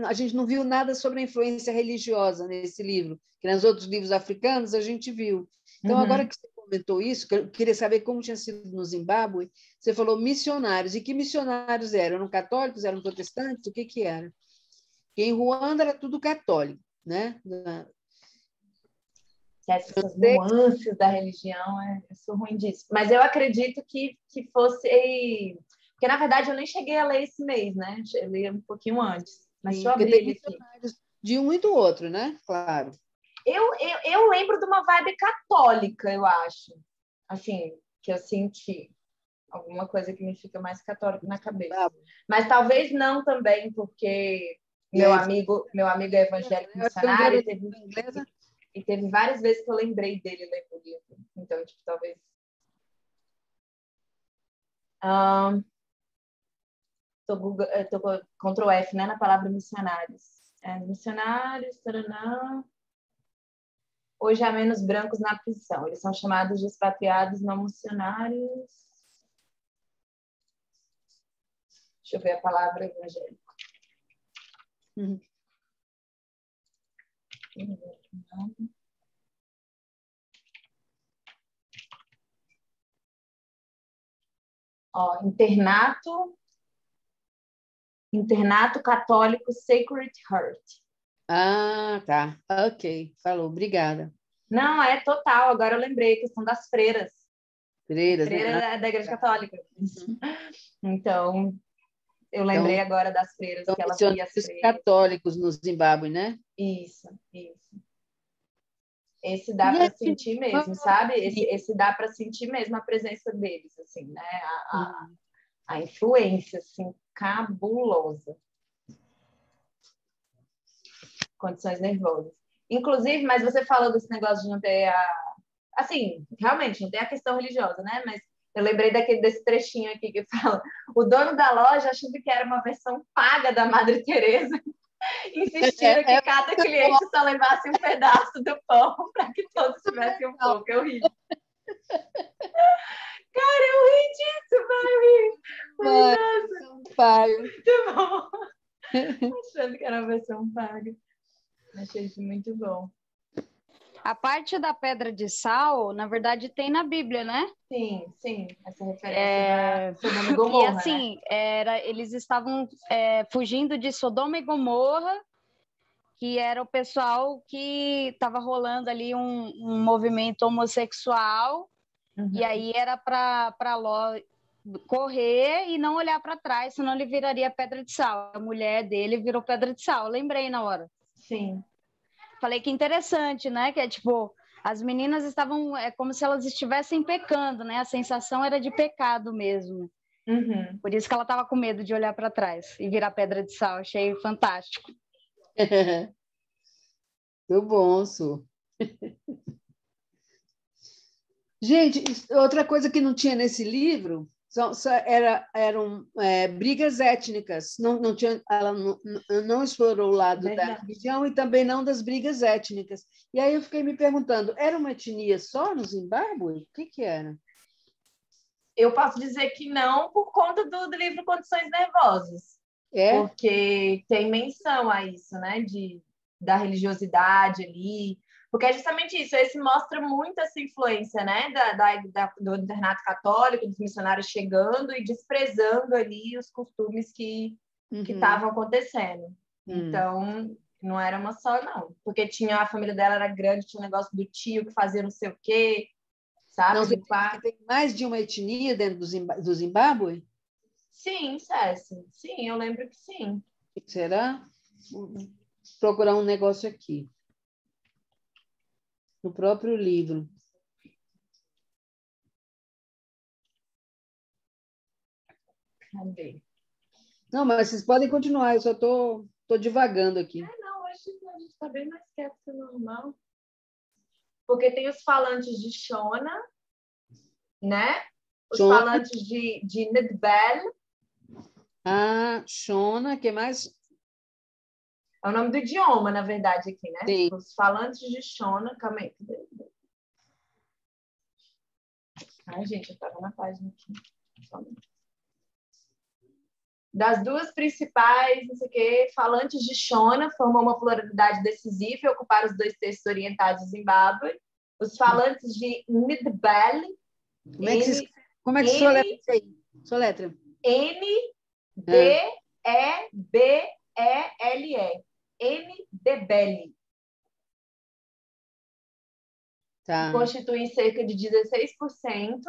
a gente não viu nada sobre a influência religiosa nesse livro, que nos outros livros africanos a gente viu. Então, agora que você comentou isso, que eu queria saber como tinha sido no Zimbábue, você falou missionários. E que missionários eram? Eram católicos? Eram protestantes? O que era? Porque em Ruanda era tudo católico, né? Essas nuances da religião, eu sou ruim disso. Mas eu acredito que fosse... Porque, na verdade, eu nem cheguei a ler esse mês, né? Eu li um pouquinho antes. Mas deixa eu abrir ele aqui. De um e do outro, né? Claro. Eu lembro de uma vibe católica, eu acho. Assim, que eu senti. Alguma coisa que me fica mais católico na cabeça. Mas talvez não também, porque meu amigo é evangélico missionário e teve várias vezes que eu lembrei dele lendo o livro. Então, tipo, talvez... Tô com Ctrl F, né, na palavra missionários. Missionários, taranã. Hoje há menos brancos na prisão. Eles são chamados de expatriados não missionários. Deixa eu ver a palavra evangélico. Ó, internato católico Sacred Heart. Ah, tá. Ok, falou. Obrigada. Não, é total. Agora eu lembrei a questão das freiras. Freiras, Freira né? da Igreja Católica. Então, eu lembrei agora das freiras, que ela via as freiras. Católicos no Zimbábue, né? Isso. Esse dá para sentir mesmo, sabe? Esse dá para sentir mesmo a presença deles, assim, né? A influência, assim, cabulosa. Condições nervosas. Inclusive, mas você falou desse negócio de não ter assim, realmente, não tem a questão religiosa, né? Mas eu lembrei desse trechinho aqui que fala: o dono da loja, achando que era uma versão paga da Madre Teresa, insistiram que cada cliente só levasse um pedaço do pão para que todos tivessem um pouco. Eu ri. Cara, eu ri disso, Mari. Pago. Muito bom. Achando que era uma versão paga. Achei isso muito bom. A parte da pedra de sal, na verdade, tem na Bíblia, né? Sim. Essa referência da Sodoma e Gomorra, e assim, né? Eles estavam fugindo de Sodoma e Gomorra, que era o pessoal que estava rolando ali um movimento homossexual, e aí era para Ló correr e não olhar para trás, senão ele viraria pedra de sal. A mulher dele virou pedra de sal. Eu lembrei na hora. Sim. Falei que interessante, né? Que é tipo, as meninas estavam, é como se elas estivessem pecando, né? A sensação era de pecado mesmo. Uhum. Por isso que ela estava com medo de olhar para trás e virar pedra de sal. Achei fantástico. Muito bom, Su. Gente, outra coisa que não tinha nesse livro eram brigas étnicas. Não tinha, ela não explorou o lado da religião e também não das brigas étnicas. E aí eu fiquei me perguntando, era uma etnia só no Zimbábue? O que era? Eu posso dizer que não, por conta do livro Condições Nervosas. Porque tem menção a isso, né? Da religiosidade ali. Porque é justamente isso, esse mostra muito essa influência, né? Do internato católico, dos missionários chegando e desprezando ali os costumes que estavam acontecendo. Então, não era uma só, não. Porque a família dela era grande, tinha um negócio do tio que fazia não sei o quê, sabe? Não, você que tem mais de uma etnia dentro do Zimbábue? Sim, Cécia. Sim, eu lembro que sim. Será? Vou procurar um negócio aqui. No próprio livro. Cadê? Não, mas vocês podem continuar, eu só estou divagando aqui. Não, hoje a gente está bem mais quieto que o normal. Porque tem os falantes de Shona, né? Os falantes de Ndebele. Shona, que mais? É o nome do idioma, na verdade, aqui, né? Sim. Os falantes de Shona. Calma aí. Ai, gente, eu estava na página aqui. Das duas principais, não sei o quê, falantes de Shona formam uma pluralidade decisiva e ocuparam os 2 terços orientais do Zimbábue. Os falantes de Ndebele. Como é que soletra isso aí? Soletra. Ndebele. Ndebele. Tá. Constituem cerca de 16%.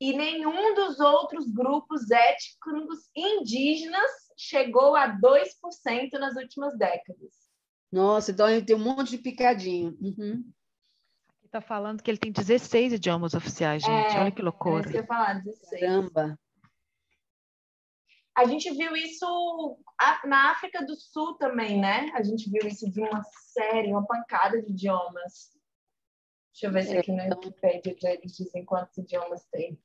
E nenhum dos outros grupos étnicos indígenas chegou a 2% nas últimas décadas. Nossa, então ele tem um monte de picadinho. Uhum. Aqui está falando que ele tem 16 idiomas oficiais, gente. Olha que loucura. É isso que eu ia falar, 16. Caramba. A gente viu isso na África do Sul também, né? A gente viu isso de uma série, uma pancada de idiomas. Deixa eu ver se aqui na Wikipédia eles dizem quantos idiomas tem.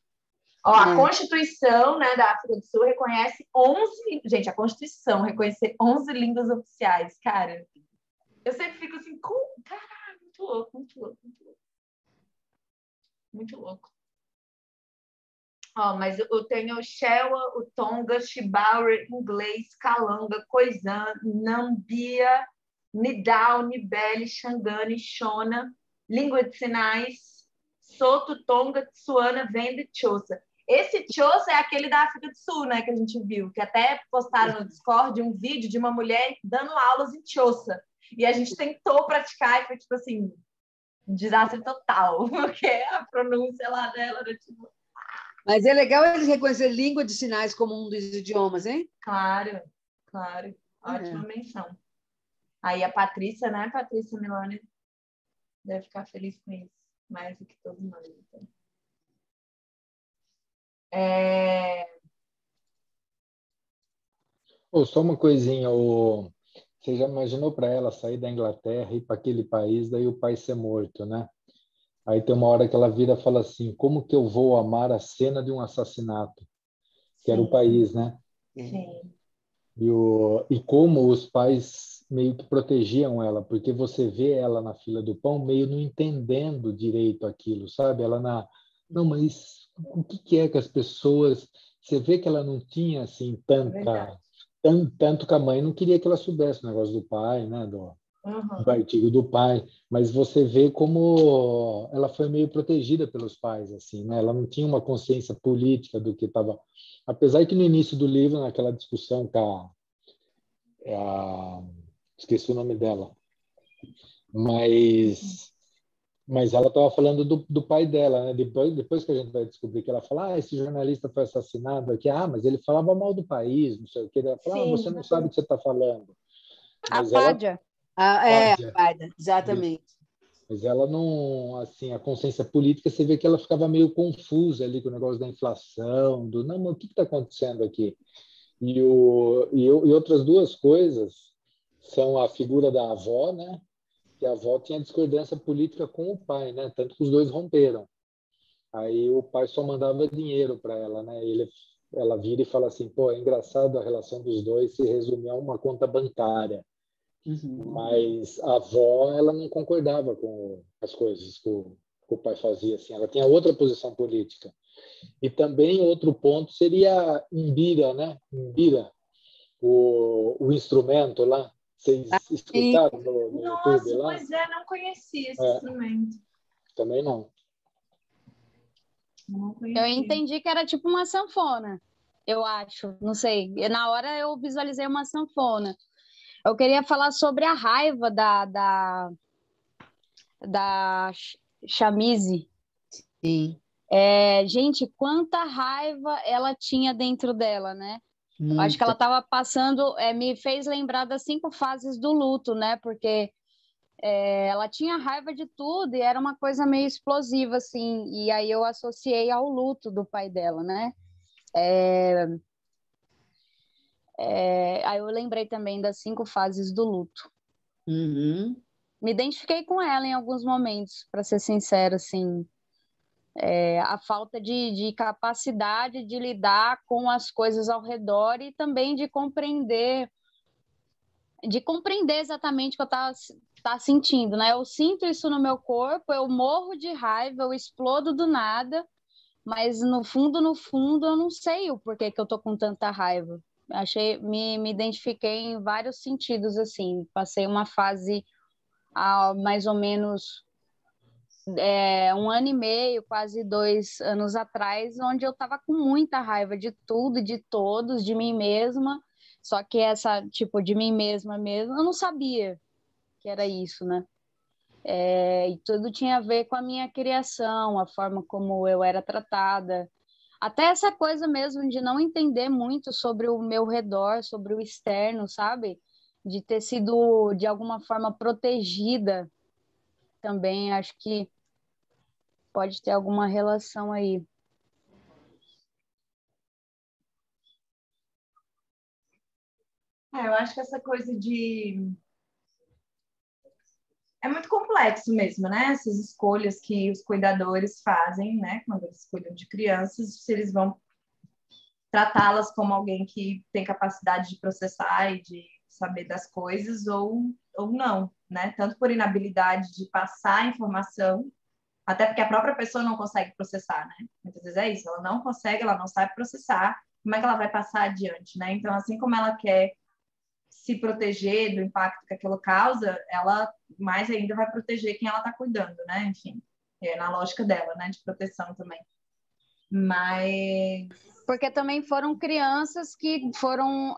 A Constituição, né, da África do Sul reconhece 11... Gente, a Constituição reconhece 11 línguas oficiais, cara. Eu sempre fico assim, caralho, muito louco, muito louco, muito louco. Muito louco. Mas eu tenho o Shewa, o Tonga, Shibauri, inglês, Kalanga, Khoisan, Nambia, Nidal, Nibele, Xangani, Shona, língua de sinais, Soto, Tonga, Tsuana, Venda e Xhosa. Esse Xhosa é aquele da África do Sul, né, que a gente viu, que até postaram no Discord um vídeo de uma mulher dando aulas em Xhosa. E a gente tentou praticar e foi, tipo assim, um desastre total, porque a pronúncia lá dela era, tipo... Mas é legal eles reconhecer língua de sinais como um dos idiomas, hein? Claro, claro. Ótima menção. Aí a Patrícia, né, Patrícia Milani, deve ficar feliz com isso, mais do que todos nós. Então. Só uma coisinha, você já imaginou para ela sair da Inglaterra e ir para aquele país, daí o pai ser morto, né? Aí tem uma hora que ela vira e fala assim, como que eu vou amar a cena de um assassinato? Que era o país, né? Sim. E como os pais meio que protegiam ela, porque você vê ela na fila do pão meio não entendendo direito aquilo, sabe? Não, mas o que é que as pessoas... Você vê que ela não tinha, assim, tanto que a mãe não queria que ela soubesse o negócio do pai, né? Do artigo do pai, mas você vê como ela foi meio protegida pelos pais, assim, né? Ela não tinha uma consciência política do que estava... Apesar que no início do livro, naquela discussão com esqueci o nome dela, mas Mas ela estava falando do pai dela, né? Depois que a gente vai descobrir que ela fala, esse jornalista foi assassinado aqui, mas ele falava mal do país, não sei o que. Ela fala, Sim. você não sabe o que você está falando. A Mas ela, Pádia. Paida, exatamente. mas ela não, assim, a consciência política, você vê que ela ficava meio confusa ali com o negócio da inflação, não, mas o que está acontecendo aqui? E outras duas coisas são a figura da avó, né? Que a avó tinha discordância política com o pai, né? Tanto que os dois romperam. Aí o pai só mandava dinheiro para ela, né? Ela vira e fala assim, pô, é engraçado a relação dos dois se resumir a uma conta bancária. Mas a avó, ela não concordava com as coisas que o pai fazia, assim. Ela tinha outra posição política. E também outro ponto seria Imbira, né? Imbira, o instrumento lá. Vocês E escutaram no YouTube Nossa, lá? pois é, não conhecia esse É, instrumento. também não. Não Eu conhecia. entendi que era tipo uma sanfona, eu acho, não sei. Na hora eu visualizei uma sanfona. Eu queria falar sobre a raiva da Chamize. sim, Gente, quanta raiva ela tinha dentro dela, né? Eu acho que ela muita. estava passando, me fez lembrar das 5 fases do luto, né? Porque ela tinha raiva de tudo e era uma coisa meio explosiva, assim. E aí eu associei ao luto do pai dela, né? Aí eu lembrei também das 5 fases do luto. Uhum. Me identifiquei com ela em alguns momentos, para ser sincera, assim. A falta de capacidade de lidar com as coisas ao redor e também de compreender exatamente o que eu estava sentindo, né? Eu sinto isso no meu corpo, eu morro de raiva, eu explodo do nada, mas no fundo, eu não sei o porquê que eu tô com tanta raiva. Me identifiquei em vários sentidos, assim. Passei uma fase há mais ou menos 1 ano e meio, quase 2 anos atrás, onde eu estava com muita raiva de tudo, de todos, de mim mesma. Só que essa, tipo, de mim mesma mesmo, eu não sabia que era isso, né? E tudo tinha a ver com a minha criação, a forma como eu era tratada. Até essa coisa mesmo de não entender muito sobre o meu redor, sobre o externo, sabe? De ter sido, de alguma forma, protegida também. Acho que pode ter alguma relação aí. Eu acho que essa coisa de... É muito complexo mesmo, né? Essas escolhas que os cuidadores fazem, né? Quando eles cuidam de crianças, se eles vão tratá-las como alguém que tem capacidade de processar e de saber das coisas ou não, né? Tanto por inabilidade de passar a informação, até porque a própria pessoa não consegue processar, né? Muitas vezes é isso, ela não consegue, ela não sabe processar, como é que ela vai passar adiante, né? Então, assim como ela quer se proteger do impacto que aquilo causa, ela mais ainda vai proteger quem ela está cuidando, né? Enfim, é na lógica dela, né? De proteção também. Mas Porque também foram crianças que foram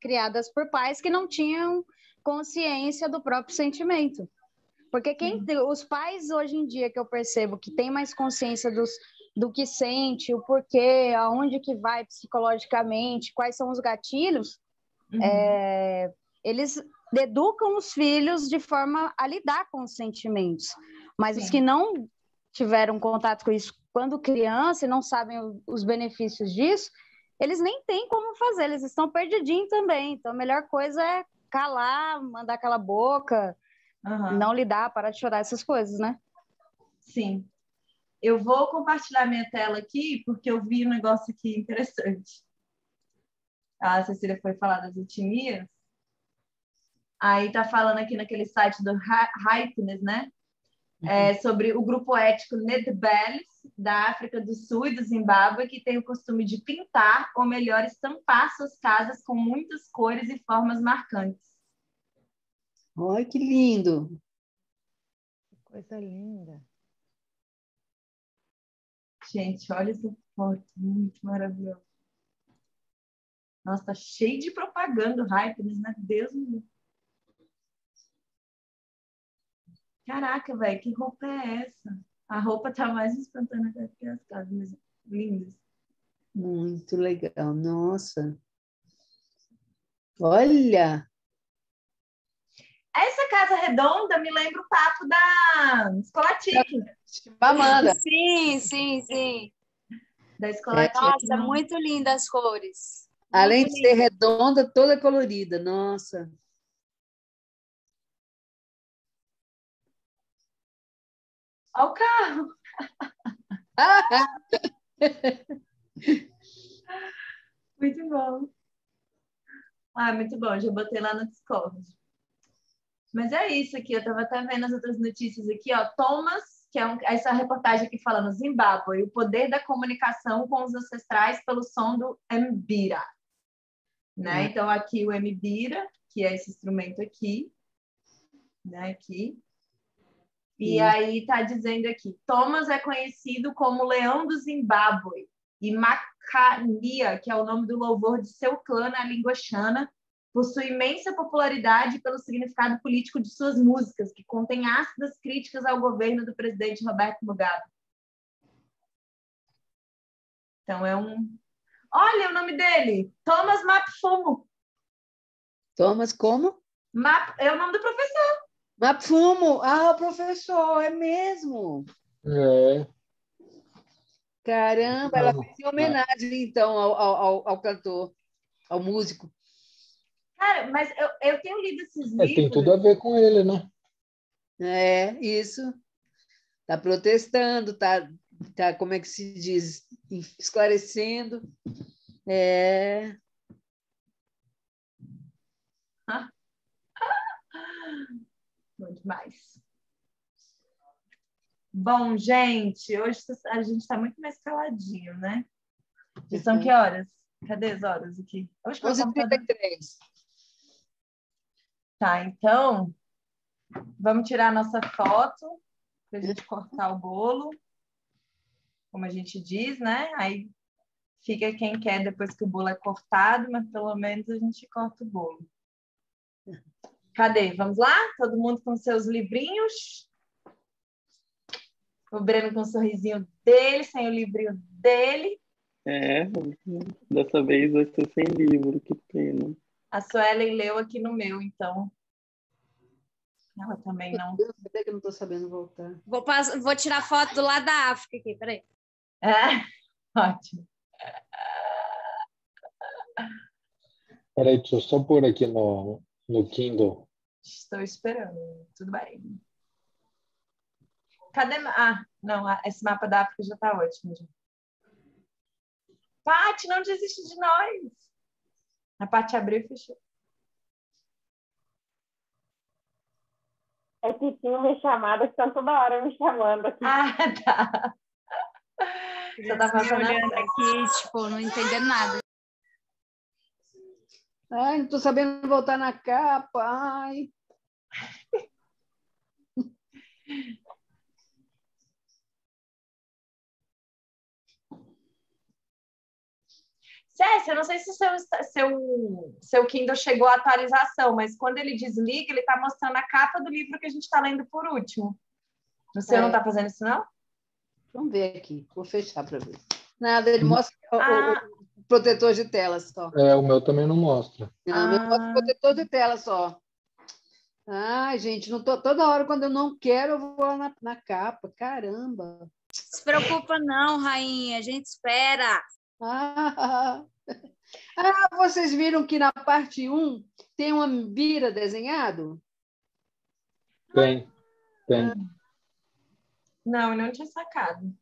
criadas por pais que não tinham consciência do próprio sentimento. Porque os pais hoje em dia que eu percebo que tem mais consciência do que sente, o porquê, aonde que vai psicologicamente, quais são os gatilhos, eles educam os filhos de forma a lidar com os sentimentos. Mas os que não tiveram contato com isso quando criança e não sabem os benefícios disso, eles nem têm como fazer, eles estão perdidinhos também. Então, a melhor coisa é calar, mandar calar a boca, não lidar, parar de chorar, essas coisas, né? Sim. Eu vou compartilhar minha tela aqui, porque eu vi um negócio aqui interessante. A Cecília foi falar das etnias. Aí tá falando aqui naquele site do Happiness, né? Sobre o grupo étnico Ndebele, da África do Sul e do Zimbábue, que tem o costume de pintar, ou melhor, estampar suas casas com muitas cores e formas marcantes. Olha que lindo. Que coisa linda. Gente, olha essa foto, muito maravilhosa. Nossa, tá cheio de propaganda o Happiness, né? Deus me livre. Caraca, velho, que roupa é essa? A roupa tá mais espantando até que as casas, mas lindas. Muito legal, nossa. Olha! Essa casa redonda me lembra o papo da Escolatique. Amanda. Sim. Da Escolatique. Nossa, muito lindas as cores. Além Muito de ser redonda, toda colorida. Nossa. Olha o carro. Muito bom. Ah, muito bom. Já botei lá no Discord. Mas é isso aqui. Eu estava até vendo as outras notícias aqui, ó. Thomas, que é essa reportagem aqui falando Zimbábue, o poder da comunicação com os ancestrais pelo som do mbira. Né? Então, aqui o mbira, que é esse instrumento aqui, né? Aqui. E aí está dizendo aqui, Thomas é conhecido como Leão do Zimbábue e Macania, que é o nome do louvor de seu clã na língua Xana, possui imensa popularidade pelo significado político de suas músicas, que contêm ácidas críticas ao governo do presidente Roberto Mugabe. Então é um... Olha o nome dele, Thomas Mapfumo. Thomas como? É o nome do professor. Mapfumo. Ah, o professor, é mesmo. É. Caramba, ela fez em homenagem, então, ao cantor, ao músico. Cara, mas eu tenho lido esses livros... Tem tudo a ver com ele, né? É, isso. Está protestando, tá, como é que se diz? Esclarecendo. É... Bom demais. Bom, gente, hoje a gente está muito mais caladinho, né? Já são que horas? Cadê as horas aqui? 11h33. Tá, então, vamos tirar a nossa foto para a gente cortar o bolo, como a gente diz, né? Aí fica quem quer depois que o bolo é cortado, mas pelo menos a gente corta o bolo. Cadê? Vamos lá? Todo mundo com seus livrinhos? O Breno com o sorrisinho dele, sem o livrinho dele. Dessa vez vai ser sem livro, que pena. A Suelen leu aqui no meu, então. Ela também não. Eu que eu não estou sabendo voltar. Vou tirar foto do lado da África aqui, peraí. Ótimo. Peraí, deixa eu só pôr aqui no Kindle. Estou esperando. Tudo bem. Cadê? Não, esse mapa da África já está ótimo. Paty, não desiste de nós. A Paty abriu e fechou. É que tinha uma chamada que estão toda hora me chamando aqui. Tá. Você tá fazendo olhando aqui, tipo, não entendendo nada. Ai, não estou sabendo voltar na capa. Ai. Cécia, eu não sei se seu Kindle chegou à atualização, mas quando ele desliga, ele está mostrando a capa do livro que a gente está lendo por último. O seu não está fazendo isso, não? Vamos ver aqui. Vou fechar para ver. Nada, ele mostra o protetor de tela só. O meu também não mostra. Não, o meu mostra o protetor de tela só. Ai, gente, não tô, toda hora, quando eu não quero, eu vou lá na capa. Caramba! Não se preocupa não, rainha. A gente espera. Vocês viram que na parte 1 tem uma mbira desenhado? Tem. Não, eu não tinha sacado.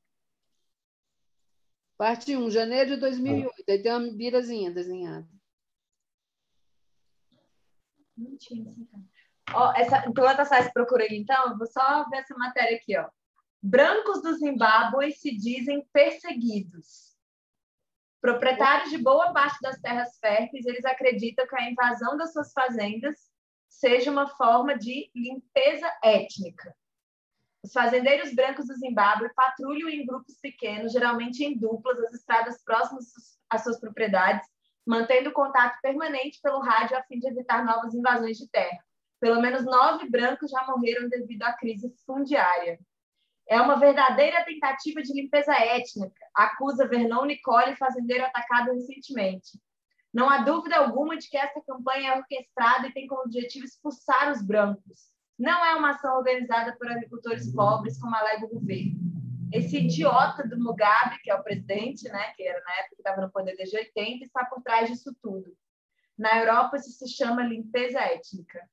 Parte 1, janeiro de 2008. Aí tem uma mbirazinha desenhada. Não tinha sacado. Enquanto a Sassi procura ele, então, eu vou só ver essa matéria aqui, ó. Brancos do Zimbábue se dizem perseguidos. Proprietários de boa parte das terras férteis, eles acreditam que a invasão das suas fazendas seja uma forma de limpeza étnica. Os fazendeiros brancos do Zimbábue patrulham em grupos pequenos, geralmente em duplas, as estradas próximas às suas propriedades, mantendo contato permanente pelo rádio a fim de evitar novas invasões de terra. Pelo menos 9 brancos já morreram devido à crise fundiária. É uma verdadeira tentativa de limpeza étnica, acusa Vernon Nicole, fazendeiro atacado recentemente. Não há dúvida alguma de que essa campanha é orquestrada e tem como objetivo expulsar os brancos. Não é uma ação organizada por agricultores pobres, como alega o governo. Esse idiota do Mugabe, que é o presidente, né, que era na época que estava no poder desde 80, está por trás disso tudo. Na Europa, isso se chama limpeza étnica.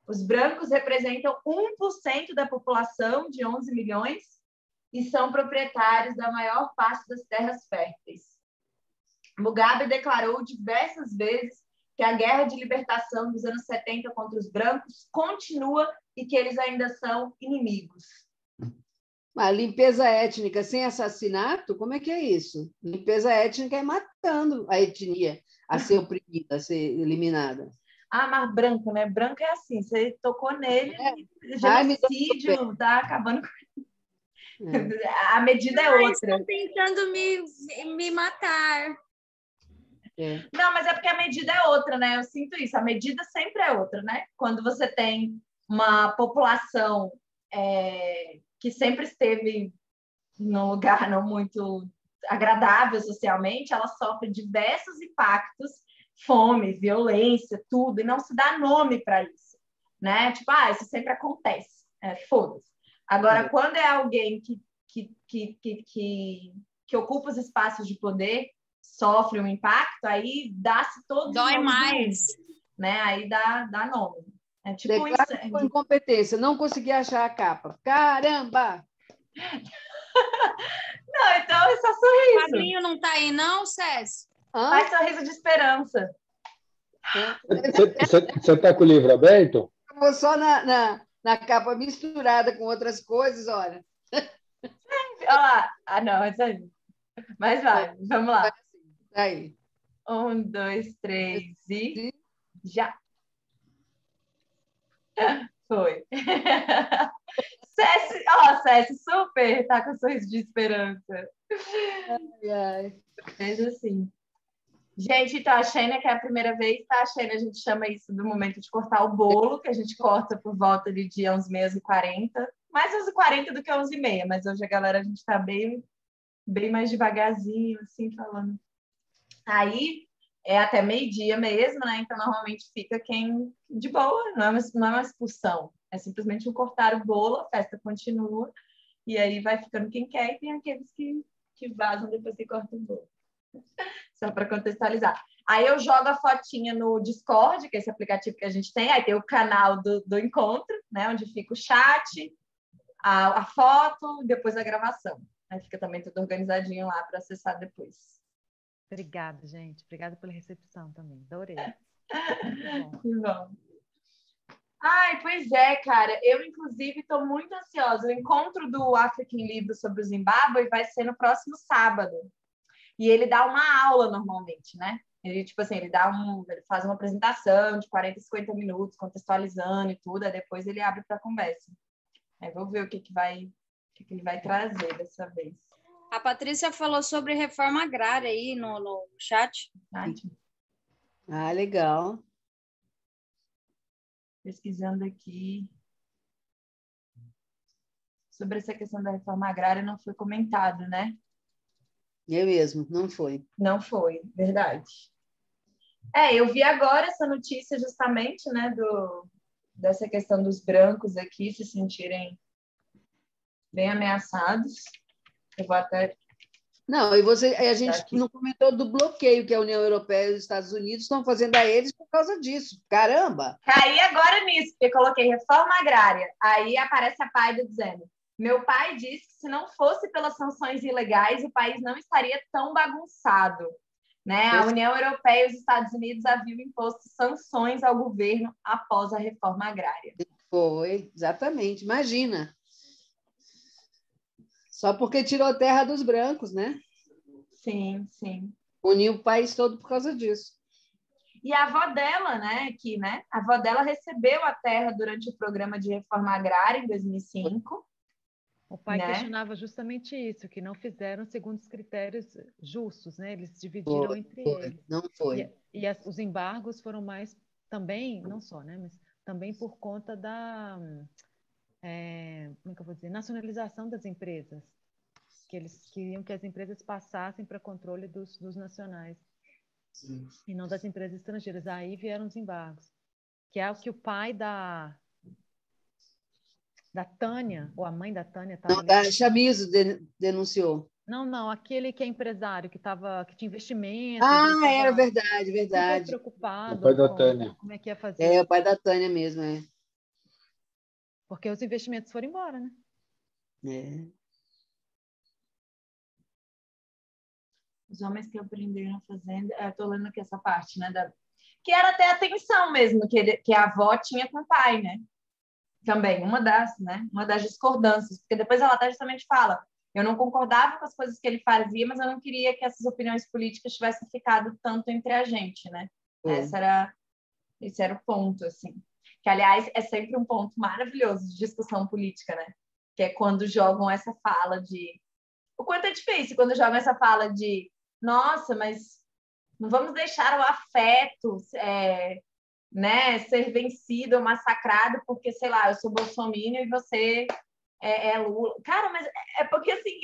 Os brancos representam 1% da população, de 11 milhões, e são proprietários da maior parte das terras férteis. Mugabe declarou diversas vezes que a guerra de libertação dos anos 70 contra os brancos continua e que eles ainda são inimigos. A limpeza étnica sem assassinato, como é que é isso? Limpeza étnica é matando a etnia a ser oprimida, a ser eliminada. Ah, mas branco, né? Branco é assim, você tocou nele, genocídio, tá acabando com ele. A medida é outra. Estão tentando me matar. Não, mas é porque a medida é outra, né? Eu sinto isso, a medida sempre é outra, né? Quando você tem uma população que sempre esteve num lugar não muito agradável socialmente, ela sofre diversos impactos, fome, violência, tudo, e não se dá nome para isso, né? Tipo, isso sempre acontece, foda-se. Agora, quando é alguém que ocupa os espaços de poder, sofre um impacto, aí dá-se todos Dói os nomes mais, né? Aí dá nome. É tipo isso. Por incompetência, não consegui achar a capa. Caramba! Não, então é só sorriso. O quadrinho não tá aí, não, César? Faz sorriso de esperança. Você está com o livro aberto? Eu vou só na capa misturada com outras coisas, olha. Olha lá. Ah, não, é isso aí. Mas vai, vamos lá. Aí. 1, 2, 3 e já. Foi. César super tá com sorriso de esperança. Mas assim. Gente, então a Xênia, que é a primeira vez, tá? A Xênia, a gente chama isso do momento de cortar o bolo, que a gente corta por volta de 11h40. Mais 11h40 do que 11h30, mas hoje a galera, a gente tá bem mais devagarzinho, assim, falando. Aí é até meio-dia mesmo, né? Então normalmente fica quem de boa, não é uma expulsão, é simplesmente um cortar o bolo, a festa continua, e aí vai ficando quem quer, e tem aqueles que vazam depois que corta o bolo. Só para contextualizar. Aí eu jogo a fotinha no Discord, que é esse aplicativo que a gente tem, aí tem o canal do encontro, né? Onde fica o chat, a foto, e depois a gravação. Aí fica também tudo organizadinho lá para acessar depois. Obrigada, gente. Obrigada pela recepção também. Adorei. Que bom. Ai, pois é, cara. Eu, inclusive, estou muito ansiosa. O encontro do African Livro sobre o Zimbábue vai ser no próximo sábado. E ele dá uma aula normalmente, né? Ele, tipo assim, ele faz uma apresentação de 40, 50 minutos, contextualizando e tudo, aí depois ele abre para conversa. Aí vou ver o que ele vai trazer dessa vez. A Patrícia falou sobre reforma agrária aí no chat. Ah, legal. Pesquisando aqui. Sobre essa questão da reforma agrária não foi comentado, né? Eu mesmo, não foi. Não foi, verdade. Eu vi agora essa notícia justamente, né, dessa questão dos brancos aqui se sentirem bem ameaçados. Eu vou até... Não, a gente não comentou do bloqueio que a União Europeia e os Estados Unidos estão fazendo a eles por causa disso. Caramba! Caí agora nisso, porque coloquei reforma agrária. Aí aparece a Paiva dizendo: meu pai disse que se não fosse pelas sanções ilegais, o país não estaria tão bagunçado. Né? A União Europeia e os Estados Unidos haviam imposto sanções ao governo após a reforma agrária. Foi, exatamente. Imagina. Só porque tirou terra dos brancos, né? Sim, sim. Uniu o país todo por causa disso. E a avó dela, né, aqui, né? A avó dela recebeu a terra durante o programa de reforma agrária em 2005. O pai questionava justamente isso, que não fizeram segundo os critérios justos, né? Eles dividiram entre eles. Não foi. E os embargos foram mais também, não só, né? Mas também por conta da, como é que eu vou dizer, nacionalização das empresas, que eles queriam que as empresas passassem para controle dos nacionais. Sim. E não das empresas estrangeiras. Aí vieram os embargos, que é o que o pai da Tânia, ou a mãe da Tânia estava ali. A Chamizo denunciou. Não, aquele que é empresário, que tinha investimento. Era verdade. Super preocupado. O pai da Tânia. Como é que ia fazer. É, o pai da Tânia mesmo, é. Porque os investimentos foram embora, né? É. Os homens que aprenderam fazendo... Estou lendo aqui essa parte, né? Que era até a tensão mesmo, que a avó tinha com o pai, né? Também, uma das discordâncias. Porque depois ela até justamente fala, eu não concordava com as coisas que ele fazia, mas eu não queria que essas opiniões políticas tivessem ficado tanto entre a gente, né? Esse era o ponto, assim. Que, aliás, é sempre um ponto maravilhoso de discussão política, né? Que é quando jogam essa fala de... O quanto é difícil quando jogam essa fala de nossa, mas não vamos deixar o afeto né, ser vencido ou massacrado porque, sei lá, eu sou bolsominion e você é Lula. Cara, mas é porque, assim...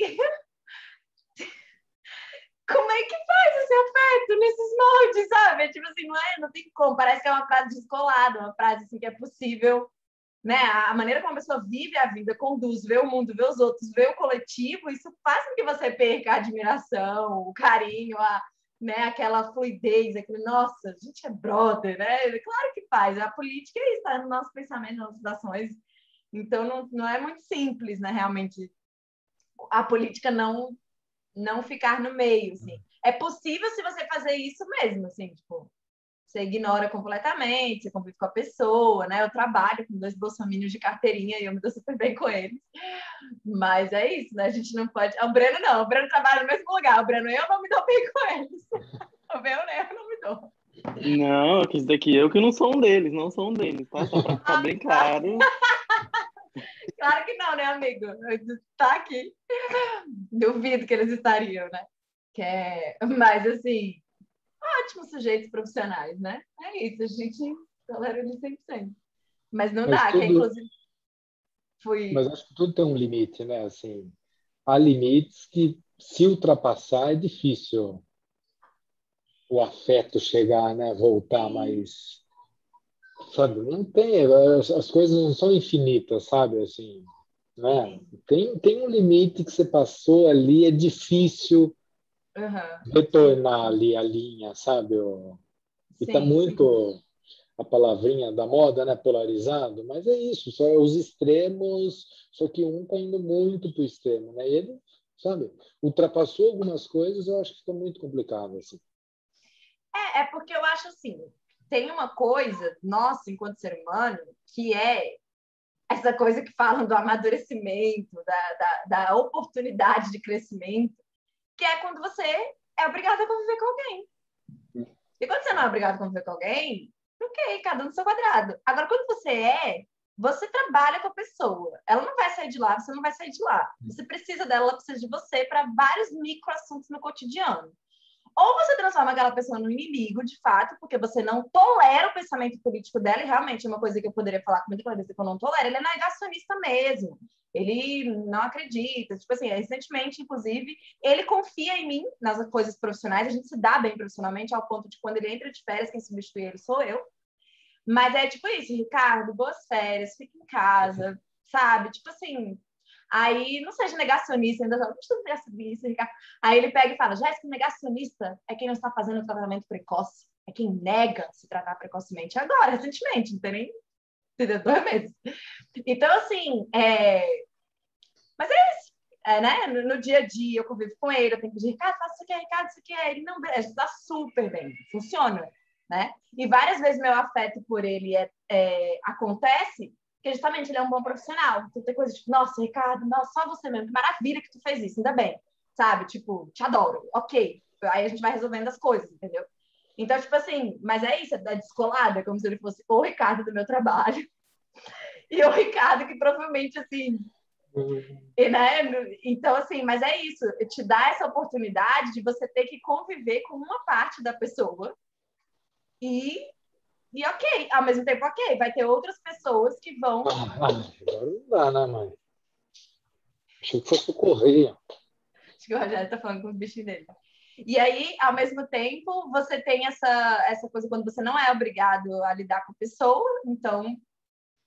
Como é que faz esse afeto nesses moldes, sabe? Tipo assim, não tem como. Parece que é uma frase descolada, uma frase assim, que é possível, né? A maneira como a pessoa vive a vida, conduz, vê o mundo, vê os outros, vê o coletivo, isso faz com que você perca a admiração, o carinho, né? Aquela fluidez, aquele, nossa, a gente é brother, né? Claro que faz. A política é isso, está no nosso pensamento, nas nossas ações. Então, não é muito simples, né? Realmente, a política não ficar no meio, assim. É possível se você fazer isso mesmo, assim, tipo, você ignora completamente, você convive com a pessoa, né? Eu trabalho com 2 bolsominions de carteirinha e eu me dou super bem com eles. Mas é isso, né? A gente não pode... O Breno não, o Breno trabalha no mesmo lugar. O Breno eu não me dou bem com eles. O meu, né? Eu não me dou. Não, isso daqui eu que não sou um deles, tá? Só pra ficar bem claro. Claro que não, né, amigo? Tá aqui. Duvido que eles estariam, né? Mas, assim, ótimos sujeitos profissionais, né? É isso, a gente tolera eles 100%. Mas não dá, que inclusive... Mas acho que tudo tem um limite, né? Assim, há limites que, se ultrapassar, é difícil o afeto chegar, né? Voltar, mas... Sabe, não tem... As coisas não são infinitas, sabe? Assim, né? Tem um limite que você passou ali, é difícil retornar ali a linha, sabe? E está muito a palavrinha da moda, né? Polarizado, mas é isso, só os extremos, só que um está indo muito para o extremo, né? E ele, sabe, ultrapassou algumas coisas, eu acho que fica muito complicado, assim. É porque eu acho assim, tem uma coisa, nossa, enquanto ser humano, que é essa coisa que falam do amadurecimento, da oportunidade de crescimento, que é quando você é obrigado a conviver com alguém. E quando você não é obrigado a conviver com alguém, ok, cada um no seu quadrado. Agora, quando você trabalha com a pessoa. Ela não vai sair de lá, você não vai sair de lá. Você precisa dela, ela precisa de você para vários microassuntos no cotidiano. Ou você transforma aquela pessoa no inimigo, de fato, porque você não tolera o pensamento político dela, e realmente é uma coisa que eu poderia falar com muita clareza que eu não tolero, ele é negacionista mesmo. Ele não acredita. Tipo assim, recentemente, inclusive, ele confia em mim nas coisas profissionais, a gente se dá bem profissionalmente, ao ponto de quando ele entra de férias, quem substitui ele sou eu. Mas é tipo isso, Ricardo, boas férias, fica em casa, sabe? Tipo assim... Aí, não seja negacionista, ainda não estou negacionista, Ricardo. Aí ele pega e fala, Jéssica, negacionista é quem não está fazendo o tratamento precoce, é quem nega se tratar precocemente. Agora, recentemente, não tem nem 2 meses. Então, assim, mas é isso, né? No dia a dia, eu convivo com ele, eu tenho que pedir, Ricardo, faça isso aqui, Ricardo, isso aqui. Ele, não, beleza, está super bem, funciona, né? E várias vezes meu afeto por ele acontece porque justamente ele é um bom profissional. Então tem coisa tipo, nossa, Ricardo, nossa, só você mesmo, que maravilha que tu fez isso, ainda bem, sabe? Tipo, te adoro, ok. Aí a gente vai resolvendo as coisas, entendeu? Então, tipo assim, mas é isso, é descolada, como se ele fosse o Ricardo do meu trabalho e o Ricardo que provavelmente, assim... né? Então, assim, mas é isso, te dá essa oportunidade de você ter que conviver com uma parte da pessoa e E ok, ao mesmo tempo, ok, vai ter outras pessoas que vão... Agora não dá, né, mãe? Achei que fosse o correio. Acho que o Rogério tá falando com os bichinhos dele. E aí, ao mesmo tempo, você tem essa coisa quando você não é obrigado a lidar com a pessoa. Então,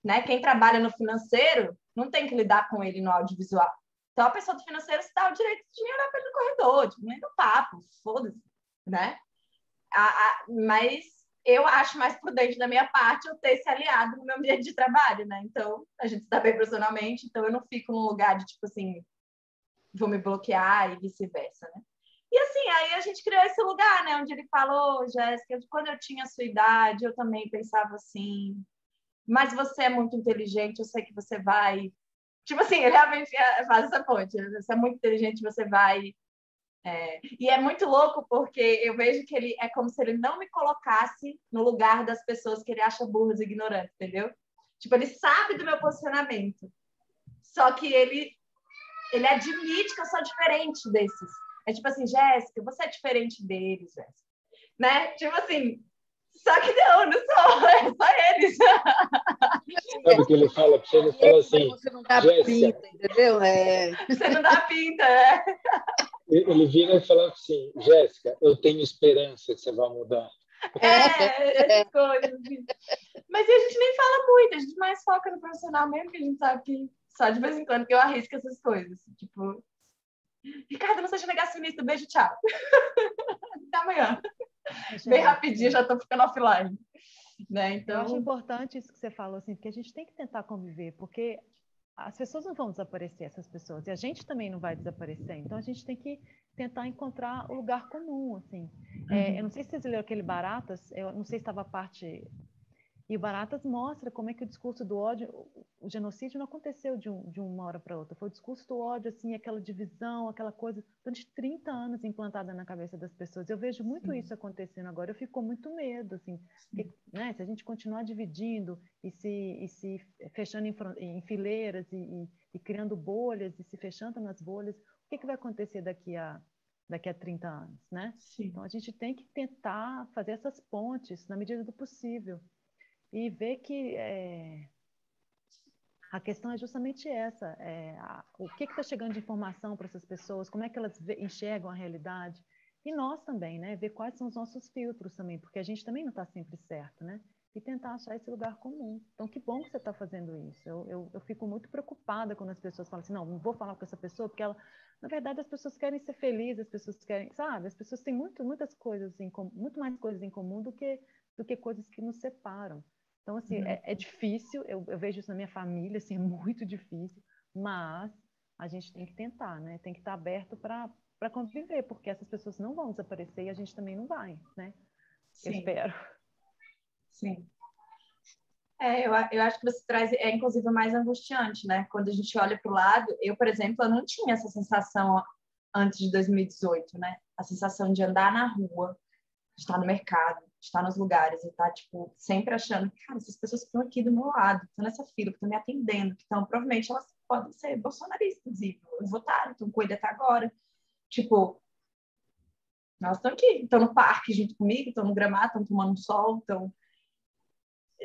né, quem trabalha no financeiro não tem que lidar com ele no audiovisual. Então, a pessoa do financeiro se dá o direito de olhar para ele no corredor, tipo, nem no papo, foda-se, né? Mas eu acho mais prudente da minha parte eu ter esse aliado no meu ambiente de trabalho, né? Então, a gente está bem profissionalmente, então eu não fico num lugar de, tipo assim, vou me bloquear e vice-versa, né? E assim, aí a gente criou esse lugar, né? Onde ele falou, Jéssica, quando eu tinha a sua idade, eu também pensava assim, mas você é muito inteligente, eu sei que você vai... Tipo assim, ele realmente faz essa ponte. Você é muito inteligente, você vai... E é muito louco, porque eu vejo que ele é como se ele não me colocasse no lugar das pessoas que ele acha burras e ignorantes, entendeu? Tipo, ele sabe do meu posicionamento. Só que ele admite que eu sou diferente desses. É tipo assim, Jéssica, você é diferente deles, Jéssica. Né? Tipo assim, só que não sou, é só eles. Sabe o que ele fala para você? Ele fala assim, você não dá Jéssica, pinta, entendeu? Você não dá pinta, é. Ele vira e fala assim, Jéssica, eu tenho esperança que você vai mudar. Essas coisas. Assim. Mas a gente nem fala muito, a gente mais foca no profissional mesmo, que a gente sabe que só de vez em quando que eu arrisco essas coisas. Tipo, Ricardo, não seja negacionista, beijo, tchau. Até amanhã. Bem rapidinho, já tô ficando offline. Né? Então... Eu acho importante isso que você falou, assim, porque a gente tem que tentar conviver, porque as pessoas não vão desaparecer, essas pessoas, e a gente também não vai desaparecer. Então, a gente tem que tentar encontrar o lugar comum, assim. Eu não sei se vocês leram aquele Baratas, eu não sei se estava a parte... E o Baratas mostra como é que o discurso do ódio, o genocídio não aconteceu de uma hora para outra. Foi o discurso do ódio, assim, aquela divisão, aquela coisa, durante 30 anos implantada na cabeça das pessoas. Eu vejo muito isso acontecendo agora. Eu fico com muito medo, assim, porque, né, se a gente continuar dividindo e se fechando em fileiras e criando bolhas e se fechando nas bolhas, o que vai acontecer daqui a 30 anos, né? Sim. Então, a gente tem que tentar fazer essas pontes na medida do possível. E ver que a questão é justamente essa, o que está chegando de informação para essas pessoas, como é que elas enxergam a realidade, e nós também, né, ver quais são os nossos filtros também, porque a gente também não está sempre certo, né, e tentar achar esse lugar comum. Então, que bom que você está fazendo isso. Eu fico muito preocupada quando as pessoas falam assim, não vou falar com essa pessoa, porque ela, na verdade, as pessoas querem ser felizes, as pessoas querem, sabe, as pessoas têm muitas coisas em comum, muito mais coisas em comum do que coisas que nos separam. Então, assim, é difícil, eu vejo isso na minha família, assim, é muito difícil, mas a gente tem que tentar, né? Tem que estar aberto para conviver, porque essas pessoas não vão desaparecer e a gente também não vai, né? Sim. Eu espero. Sim. Eu acho que você traz, inclusive, o mais angustiante, né? Quando a gente olha para o lado, eu, por exemplo, eu não tinha essa sensação antes de 2018, né? A sensação de andar na rua, de estar no mercado, de estar nos lugares e estar, tipo, sempre achando que, cara, essas pessoas que estão aqui do meu lado, que estão nessa fila, que estão me atendendo, que estão, provavelmente, elas podem ser bolsonaristas e votaram, estão com ele até agora. Tipo, elas estão aqui, estão no parque junto comigo, estão no gramado, estão tomando sol, estão,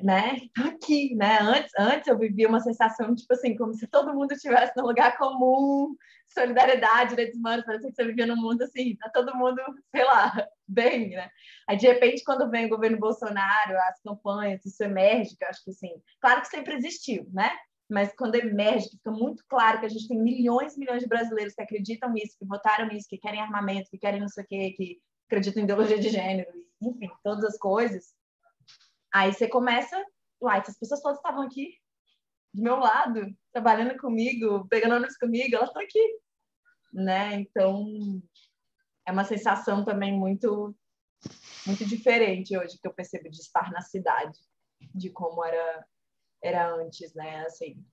né? Estão aqui, né? Antes eu vivia uma sensação, tipo assim, como se todo mundo estivesse num lugar comum, solidariedade, direitos humanos, parece que você vivia num mundo assim, tá todo mundo, sei lá, bem, né? Aí, de repente, quando vem o governo Bolsonaro, as campanhas, isso emerge, que eu acho que, assim, claro que sempre existiu, né? Mas quando emerge, fica muito claro que a gente tem milhões e milhões de brasileiros que acreditam nisso, que votaram nisso, que querem armamento, que querem não sei o quê, que acreditam em ideologia de gênero, enfim, todas as coisas. Aí você começa, uai, essas pessoas todas estavam aqui, do meu lado, trabalhando comigo, pegando ônibus comigo, elas estão aqui, né? Então, é uma sensação também muito, muito diferente hoje que eu percebo de estar na cidade, de como era antes, né? Assim,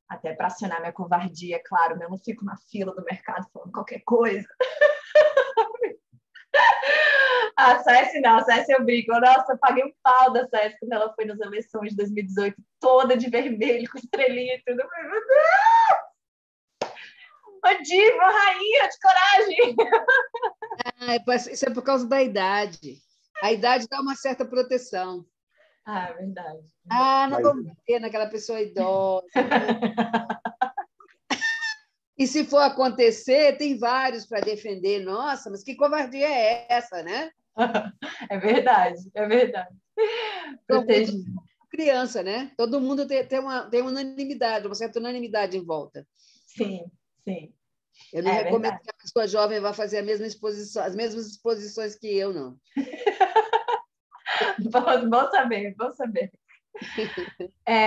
até para acionar minha covardia, claro, eu não fico na fila do mercado falando qualquer coisa. A Cési não, a Cési eu brinco. Nossa, eu paguei um pau da Cési quando ela foi nas eleições de 2018, toda de vermelho, com estrelinha e tudo. Eu falei, meu Deus! Uma diva, rainha de coragem! Isso é por causa da idade. A idade dá uma certa proteção. Ah, é verdade. Ah, não Mas- vou meter naquela pessoa idosa. E se for acontecer, tem vários para defender. Nossa, mas que covardia é essa, né? É verdade, é verdade. Proteger. Criança, né? Todo mundo tem unanimidade, uma certa unanimidade em volta. Sim, sim. Eu não É recomendo verdade. que a pessoa jovem vá fazer as mesmas exposições que eu, não. Bom saber, bom saber.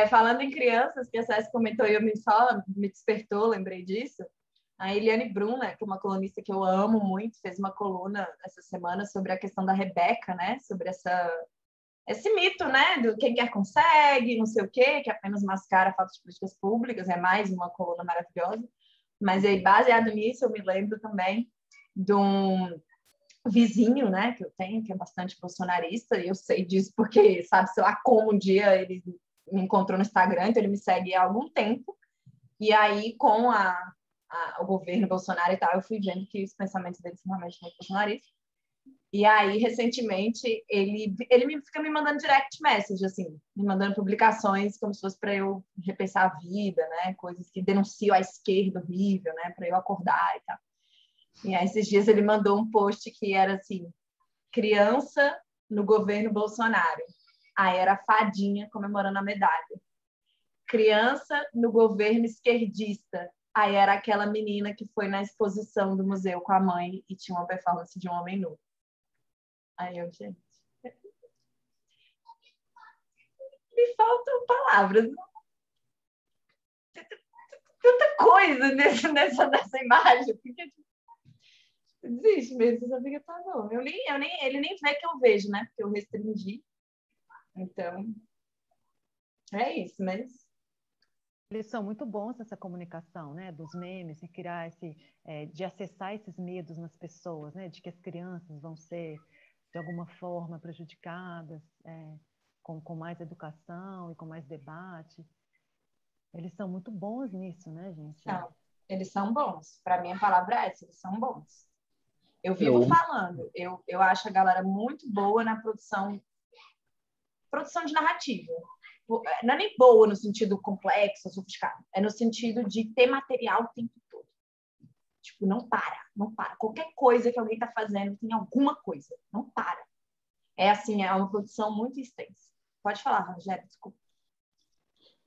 Falando em crianças, que a César comentou e só me despertou, lembrei disso. A Eliane Bruna, que é uma colunista que eu amo muito, fez uma coluna essa semana sobre a questão da Rebeca, né? Sobre esse mito, né? Do quem quer consegue, não sei o quê, que apenas mascara fatos de políticas públicas. É mais uma coluna maravilhosa. Mas aí, baseado nisso, eu me lembro também de um vizinho, né, que eu tenho, que é bastante bolsonarista, e eu sei disso porque, sabe, sei lá como um dia ele me encontrou no Instagram, então ele me segue há algum tempo, e aí com o governo Bolsonaro e tal, eu fui vendo que os pensamentos dele são realmente muito bolsonaristas. E aí, recentemente, ele fica me mandando direct message, assim, me mandando publicações como se fosse para eu repensar a vida, né, coisas que denunciam a esquerda horrível, né, para eu acordar e tal. E aí, esses dias ele mandou um post que era assim, criança no governo Bolsonaro. Aí era a fadinha comemorando a medalha. Criança no governo esquerdista. Aí era aquela menina que foi na exposição do museu com a mãe e tinha uma performance de um homem nu. Aí eu, gente... Me faltam palavras. Tanta coisa nessa imagem. Porque desiste mesmo, você só fica, tá bom. Ele nem vê que eu vejo, né? Porque eu restringi. Então, é isso, mas... Eles são muito bons nessa comunicação, né? Dos memes, de acessar esses medos nas pessoas, né? De que as crianças vão ser, de alguma forma, prejudicadas, com mais educação e com mais debate. Eles são muito bons nisso, né, gente? Não, eles são bons. Para mim, a palavra é essa, eles são bons. Eu vivo falando, eu acho a galera muito boa na produção de narrativa. Não é nem boa no sentido complexo, sofisticado. É no sentido de ter material o tempo todo. Tipo, não para, não para. Qualquer coisa que alguém está fazendo tem alguma coisa. Não para. É assim, é uma produção muito extensa. Pode falar, Rogério, desculpa.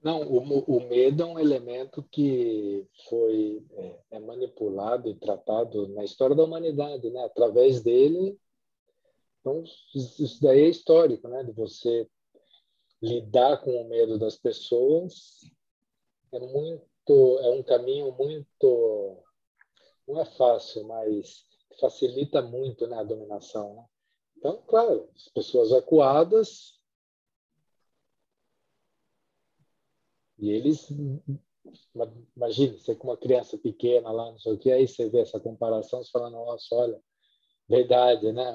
Não, o medo é um elemento que foi manipulado e tratado na história da humanidade, né? Através dele, então isso daí é histórico, né? De você lidar com o medo das pessoas é um caminho muito, não é fácil, mas facilita muito, né, a dominação, né? Então, claro, as pessoas acuadas e eles, imagina, você com uma criança pequena lá, não sei o que, aí você vê essa comparação, você fala, nossa, olha, verdade, né?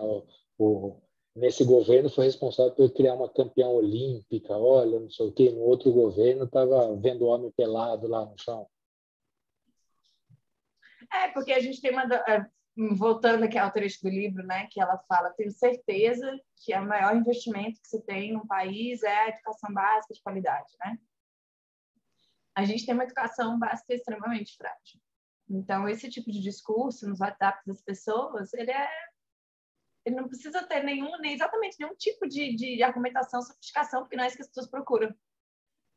Nesse governo foi responsável por criar uma campeã olímpica, olha, não sei o que, no outro governo estava vendo homem pelado lá no chão. Porque a gente tem voltando aqui ao trecho do livro, né, que ela fala, tenho certeza que o maior investimento que se tem num país é a educação básica de qualidade, né? A gente tem uma educação básica extremamente frágil. Então, esse tipo de discurso nos WhatsApp das pessoas, ele não precisa ter exatamente nenhum tipo de argumentação, sofisticação, porque não é isso que as pessoas procuram.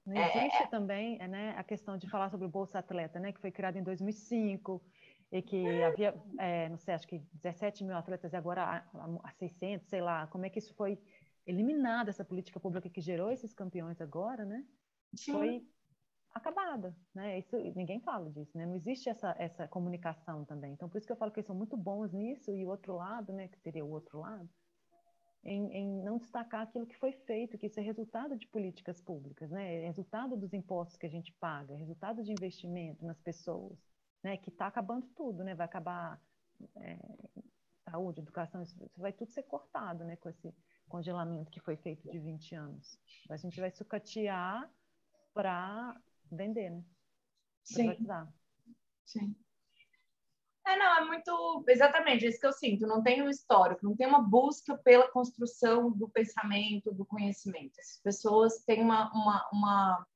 Não existe também, né, a questão de falar sobre o Bolsa Atleta, né, que foi criado em 2005 e que havia, não sei, acho que 17 mil atletas e agora há 600, sei lá. Como é que isso foi eliminado, essa política pública que gerou esses campeões agora, né? Sim. Foi acabada, né? Isso, ninguém fala disso, né? Não existe essa comunicação também. Então, por isso que eu falo que eles são muito bons nisso e o outro lado, né, que seria o outro lado, em não destacar aquilo que foi feito, que isso é resultado de políticas públicas, né? É resultado dos impostos que a gente paga, é resultado de investimento nas pessoas, né? Que está acabando tudo, né? Vai acabar saúde, educação, isso vai tudo ser cortado, né? Com esse congelamento que foi feito de 20 anos. A gente vai sucatear para vender, né? Sim. Privatizar. Sim. Não, é muito... Exatamente, é isso que eu sinto. Não tem um histórico, não tem uma busca pela construção do pensamento, do conhecimento. As pessoas têm uma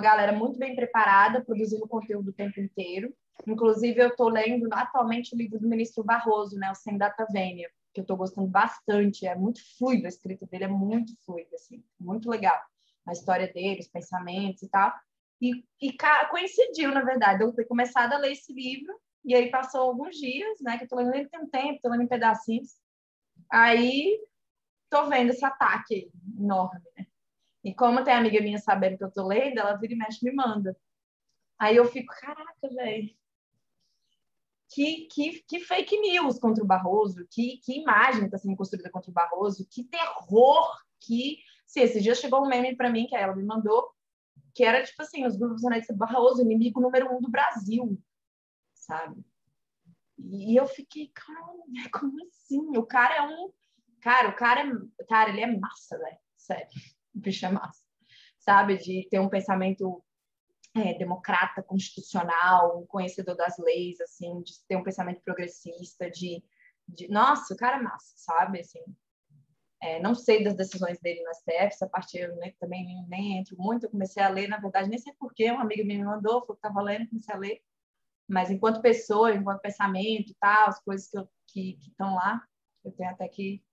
galera muito bem preparada, produzindo conteúdo o tempo inteiro. Inclusive, eu estou lendo atualmente o livro do ministro Barroso, né, o Sem Data Vênia, que eu estou gostando bastante. É muito fluido, a escrita dele é muito fluida, assim, muito legal. A história dele, os pensamentos e tal. E coincidiu, na verdade, eu ter começado a ler esse livro, e aí passou alguns dias, né, que eu estou lendo ele tem um tempo, estou lendo em pedacinhos. Aí, estou vendo esse ataque enorme, né? E como tem amiga minha sabendo que eu tô lendo, ela vira e mexe me manda. Aí eu fico, caraca, velho. Que fake news contra o Barroso, que imagem está sendo construída contra o Barroso, que terror, que... Sim, esse dia chegou um meme para mim, que ela me mandou, que era tipo assim, os grupos de Barroso, inimigo número 1 do Brasil, sabe? E eu fiquei, caramba, como assim? O cara é um... Cara, ele é massa, velho. Sério. O bicho é massa. Sabe? De ter um pensamento democrata, constitucional, um conhecedor das leis, assim, de ter um pensamento progressista, Nossa, o cara é massa, sabe? Assim, não sei das decisões dele no STF, essa parte eu também nem entro muito, eu comecei a ler, na verdade, nem sei porquê, uma amiga me mandou, falou que estava lendo, comecei a ler, mas enquanto pessoa, enquanto pensamento e tal, as coisas que estão lá, eu tenho até que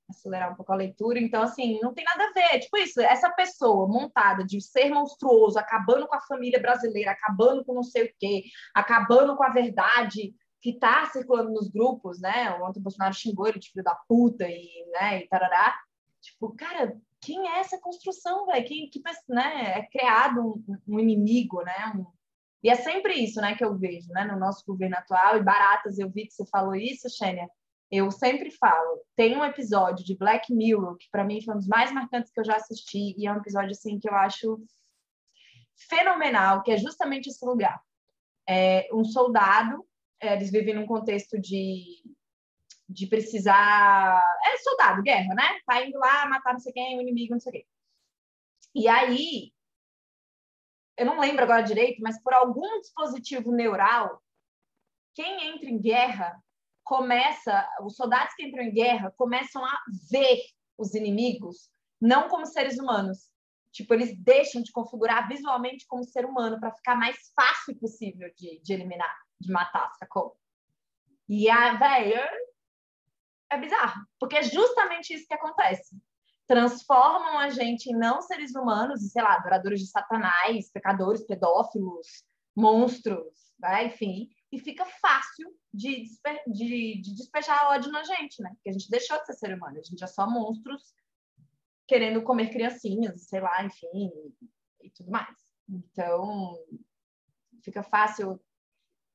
acelerar um pouco a leitura, então, assim, não tem nada a ver, tipo isso, essa pessoa montada de ser monstruoso, acabando com a família brasileira, acabando com não sei o quê, acabando com a verdade que está circulando nos grupos, né, ontem o Bolsonaro xingou ele de filho da puta e tarará, tipo, cara, quem é essa construção, velho, né, é criado um inimigo, né, e é sempre isso, né, que eu vejo, né, no nosso governo atual, e Baratas, eu vi que você falou isso, Xênia. Eu sempre falo, tem um episódio de Black Mirror, que para mim foi um dos mais marcantes que eu já assisti, e é um episódio assim que eu acho fenomenal, que é justamente esse lugar. Um soldado, eles vivem num contexto de precisar... soldado, guerra, né? Tá indo lá matar não sei quem, o inimigo, não sei o quê. E aí, eu não lembro agora direito, mas por algum dispositivo neural, quem entra em guerra os soldados que entram em guerra começam a ver os inimigos não como seres humanos. Tipo, eles deixam de configurar visualmente como ser humano para ficar mais fácil possível de eliminar, de matar, sacou? E, velho, é bizarro, porque é justamente isso que acontece. Transformam a gente em não seres humanos, sei lá, adoradores de Satanás, pecadores, pedófilos, monstros, né? Enfim, e fica fácil de despejar ódio na gente, né? Porque a gente deixou de ser ser humano, a gente é só monstros querendo comer criancinhas, sei lá, enfim, e tudo mais. Então, fica fácil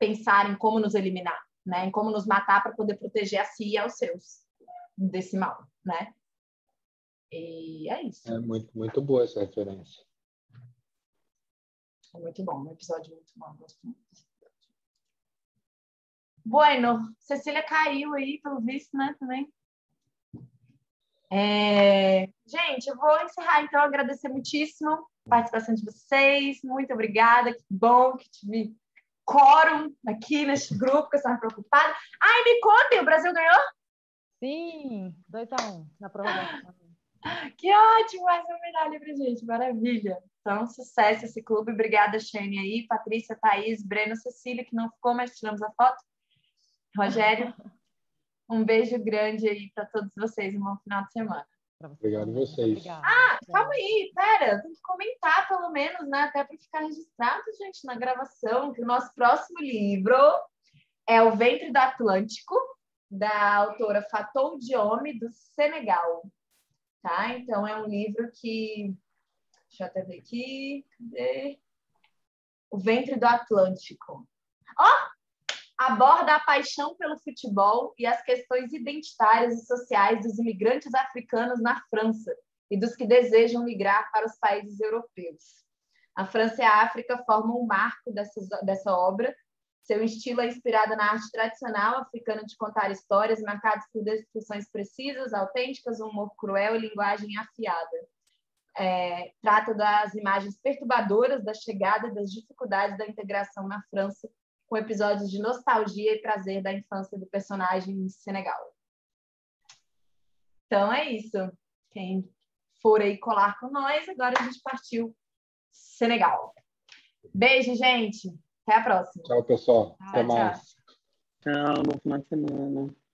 pensar em como nos eliminar, né? Em como nos matar para poder proteger a si e aos seus desse mal, né? E é isso. É muito, muito boa essa referência. É muito bom, um episódio muito bom, gosto muito. Bueno, Cecília caiu aí, pelo visto, né, também. Gente, eu vou encerrar, então, agradecer muitíssimo a participação de vocês, muito obrigada, que bom que tive quórum aqui neste grupo, que eu estava preocupada. Ai, me contem, o Brasil ganhou? Sim, 2-1 na prorrogação. Que ótimo, mais uma medalha pra gente, maravilha. Então, sucesso esse clube, obrigada, Shane aí, Patrícia, Thaís, Breno, Cecília, que não ficou, mas tiramos a foto. Rogério, um beijo grande aí para todos vocês, um bom final de semana. Obrigado a vocês. Calma aí, pera, tem que comentar pelo menos, né, até para ficar registrado, gente, na gravação, que o nosso próximo livro é O Ventre do Atlântico, da autora Fatou Diome, do Senegal. Tá? Então, é um livro que... Deixa eu até ver aqui. Cadê? O Ventre do Atlântico. Aborda a paixão pelo futebol e as questões identitárias e sociais dos imigrantes africanos na França e dos que desejam migrar para os países europeus. A França e a África formam o marco dessa obra. Seu estilo é inspirado na arte tradicional africana de contar histórias marcadas por descrições precisas, autênticas, um humor cruel e linguagem afiada. Trata das imagens perturbadoras da chegada e das dificuldades da integração na França com episódios de nostalgia e prazer da infância do personagem Senegal. Então é isso. Quem for aí colar com nós, agora a gente partiu Senegal. Beijo, gente. Até a próxima. Tchau, pessoal. Até Tchau. mais. Tchau, bom final de semana.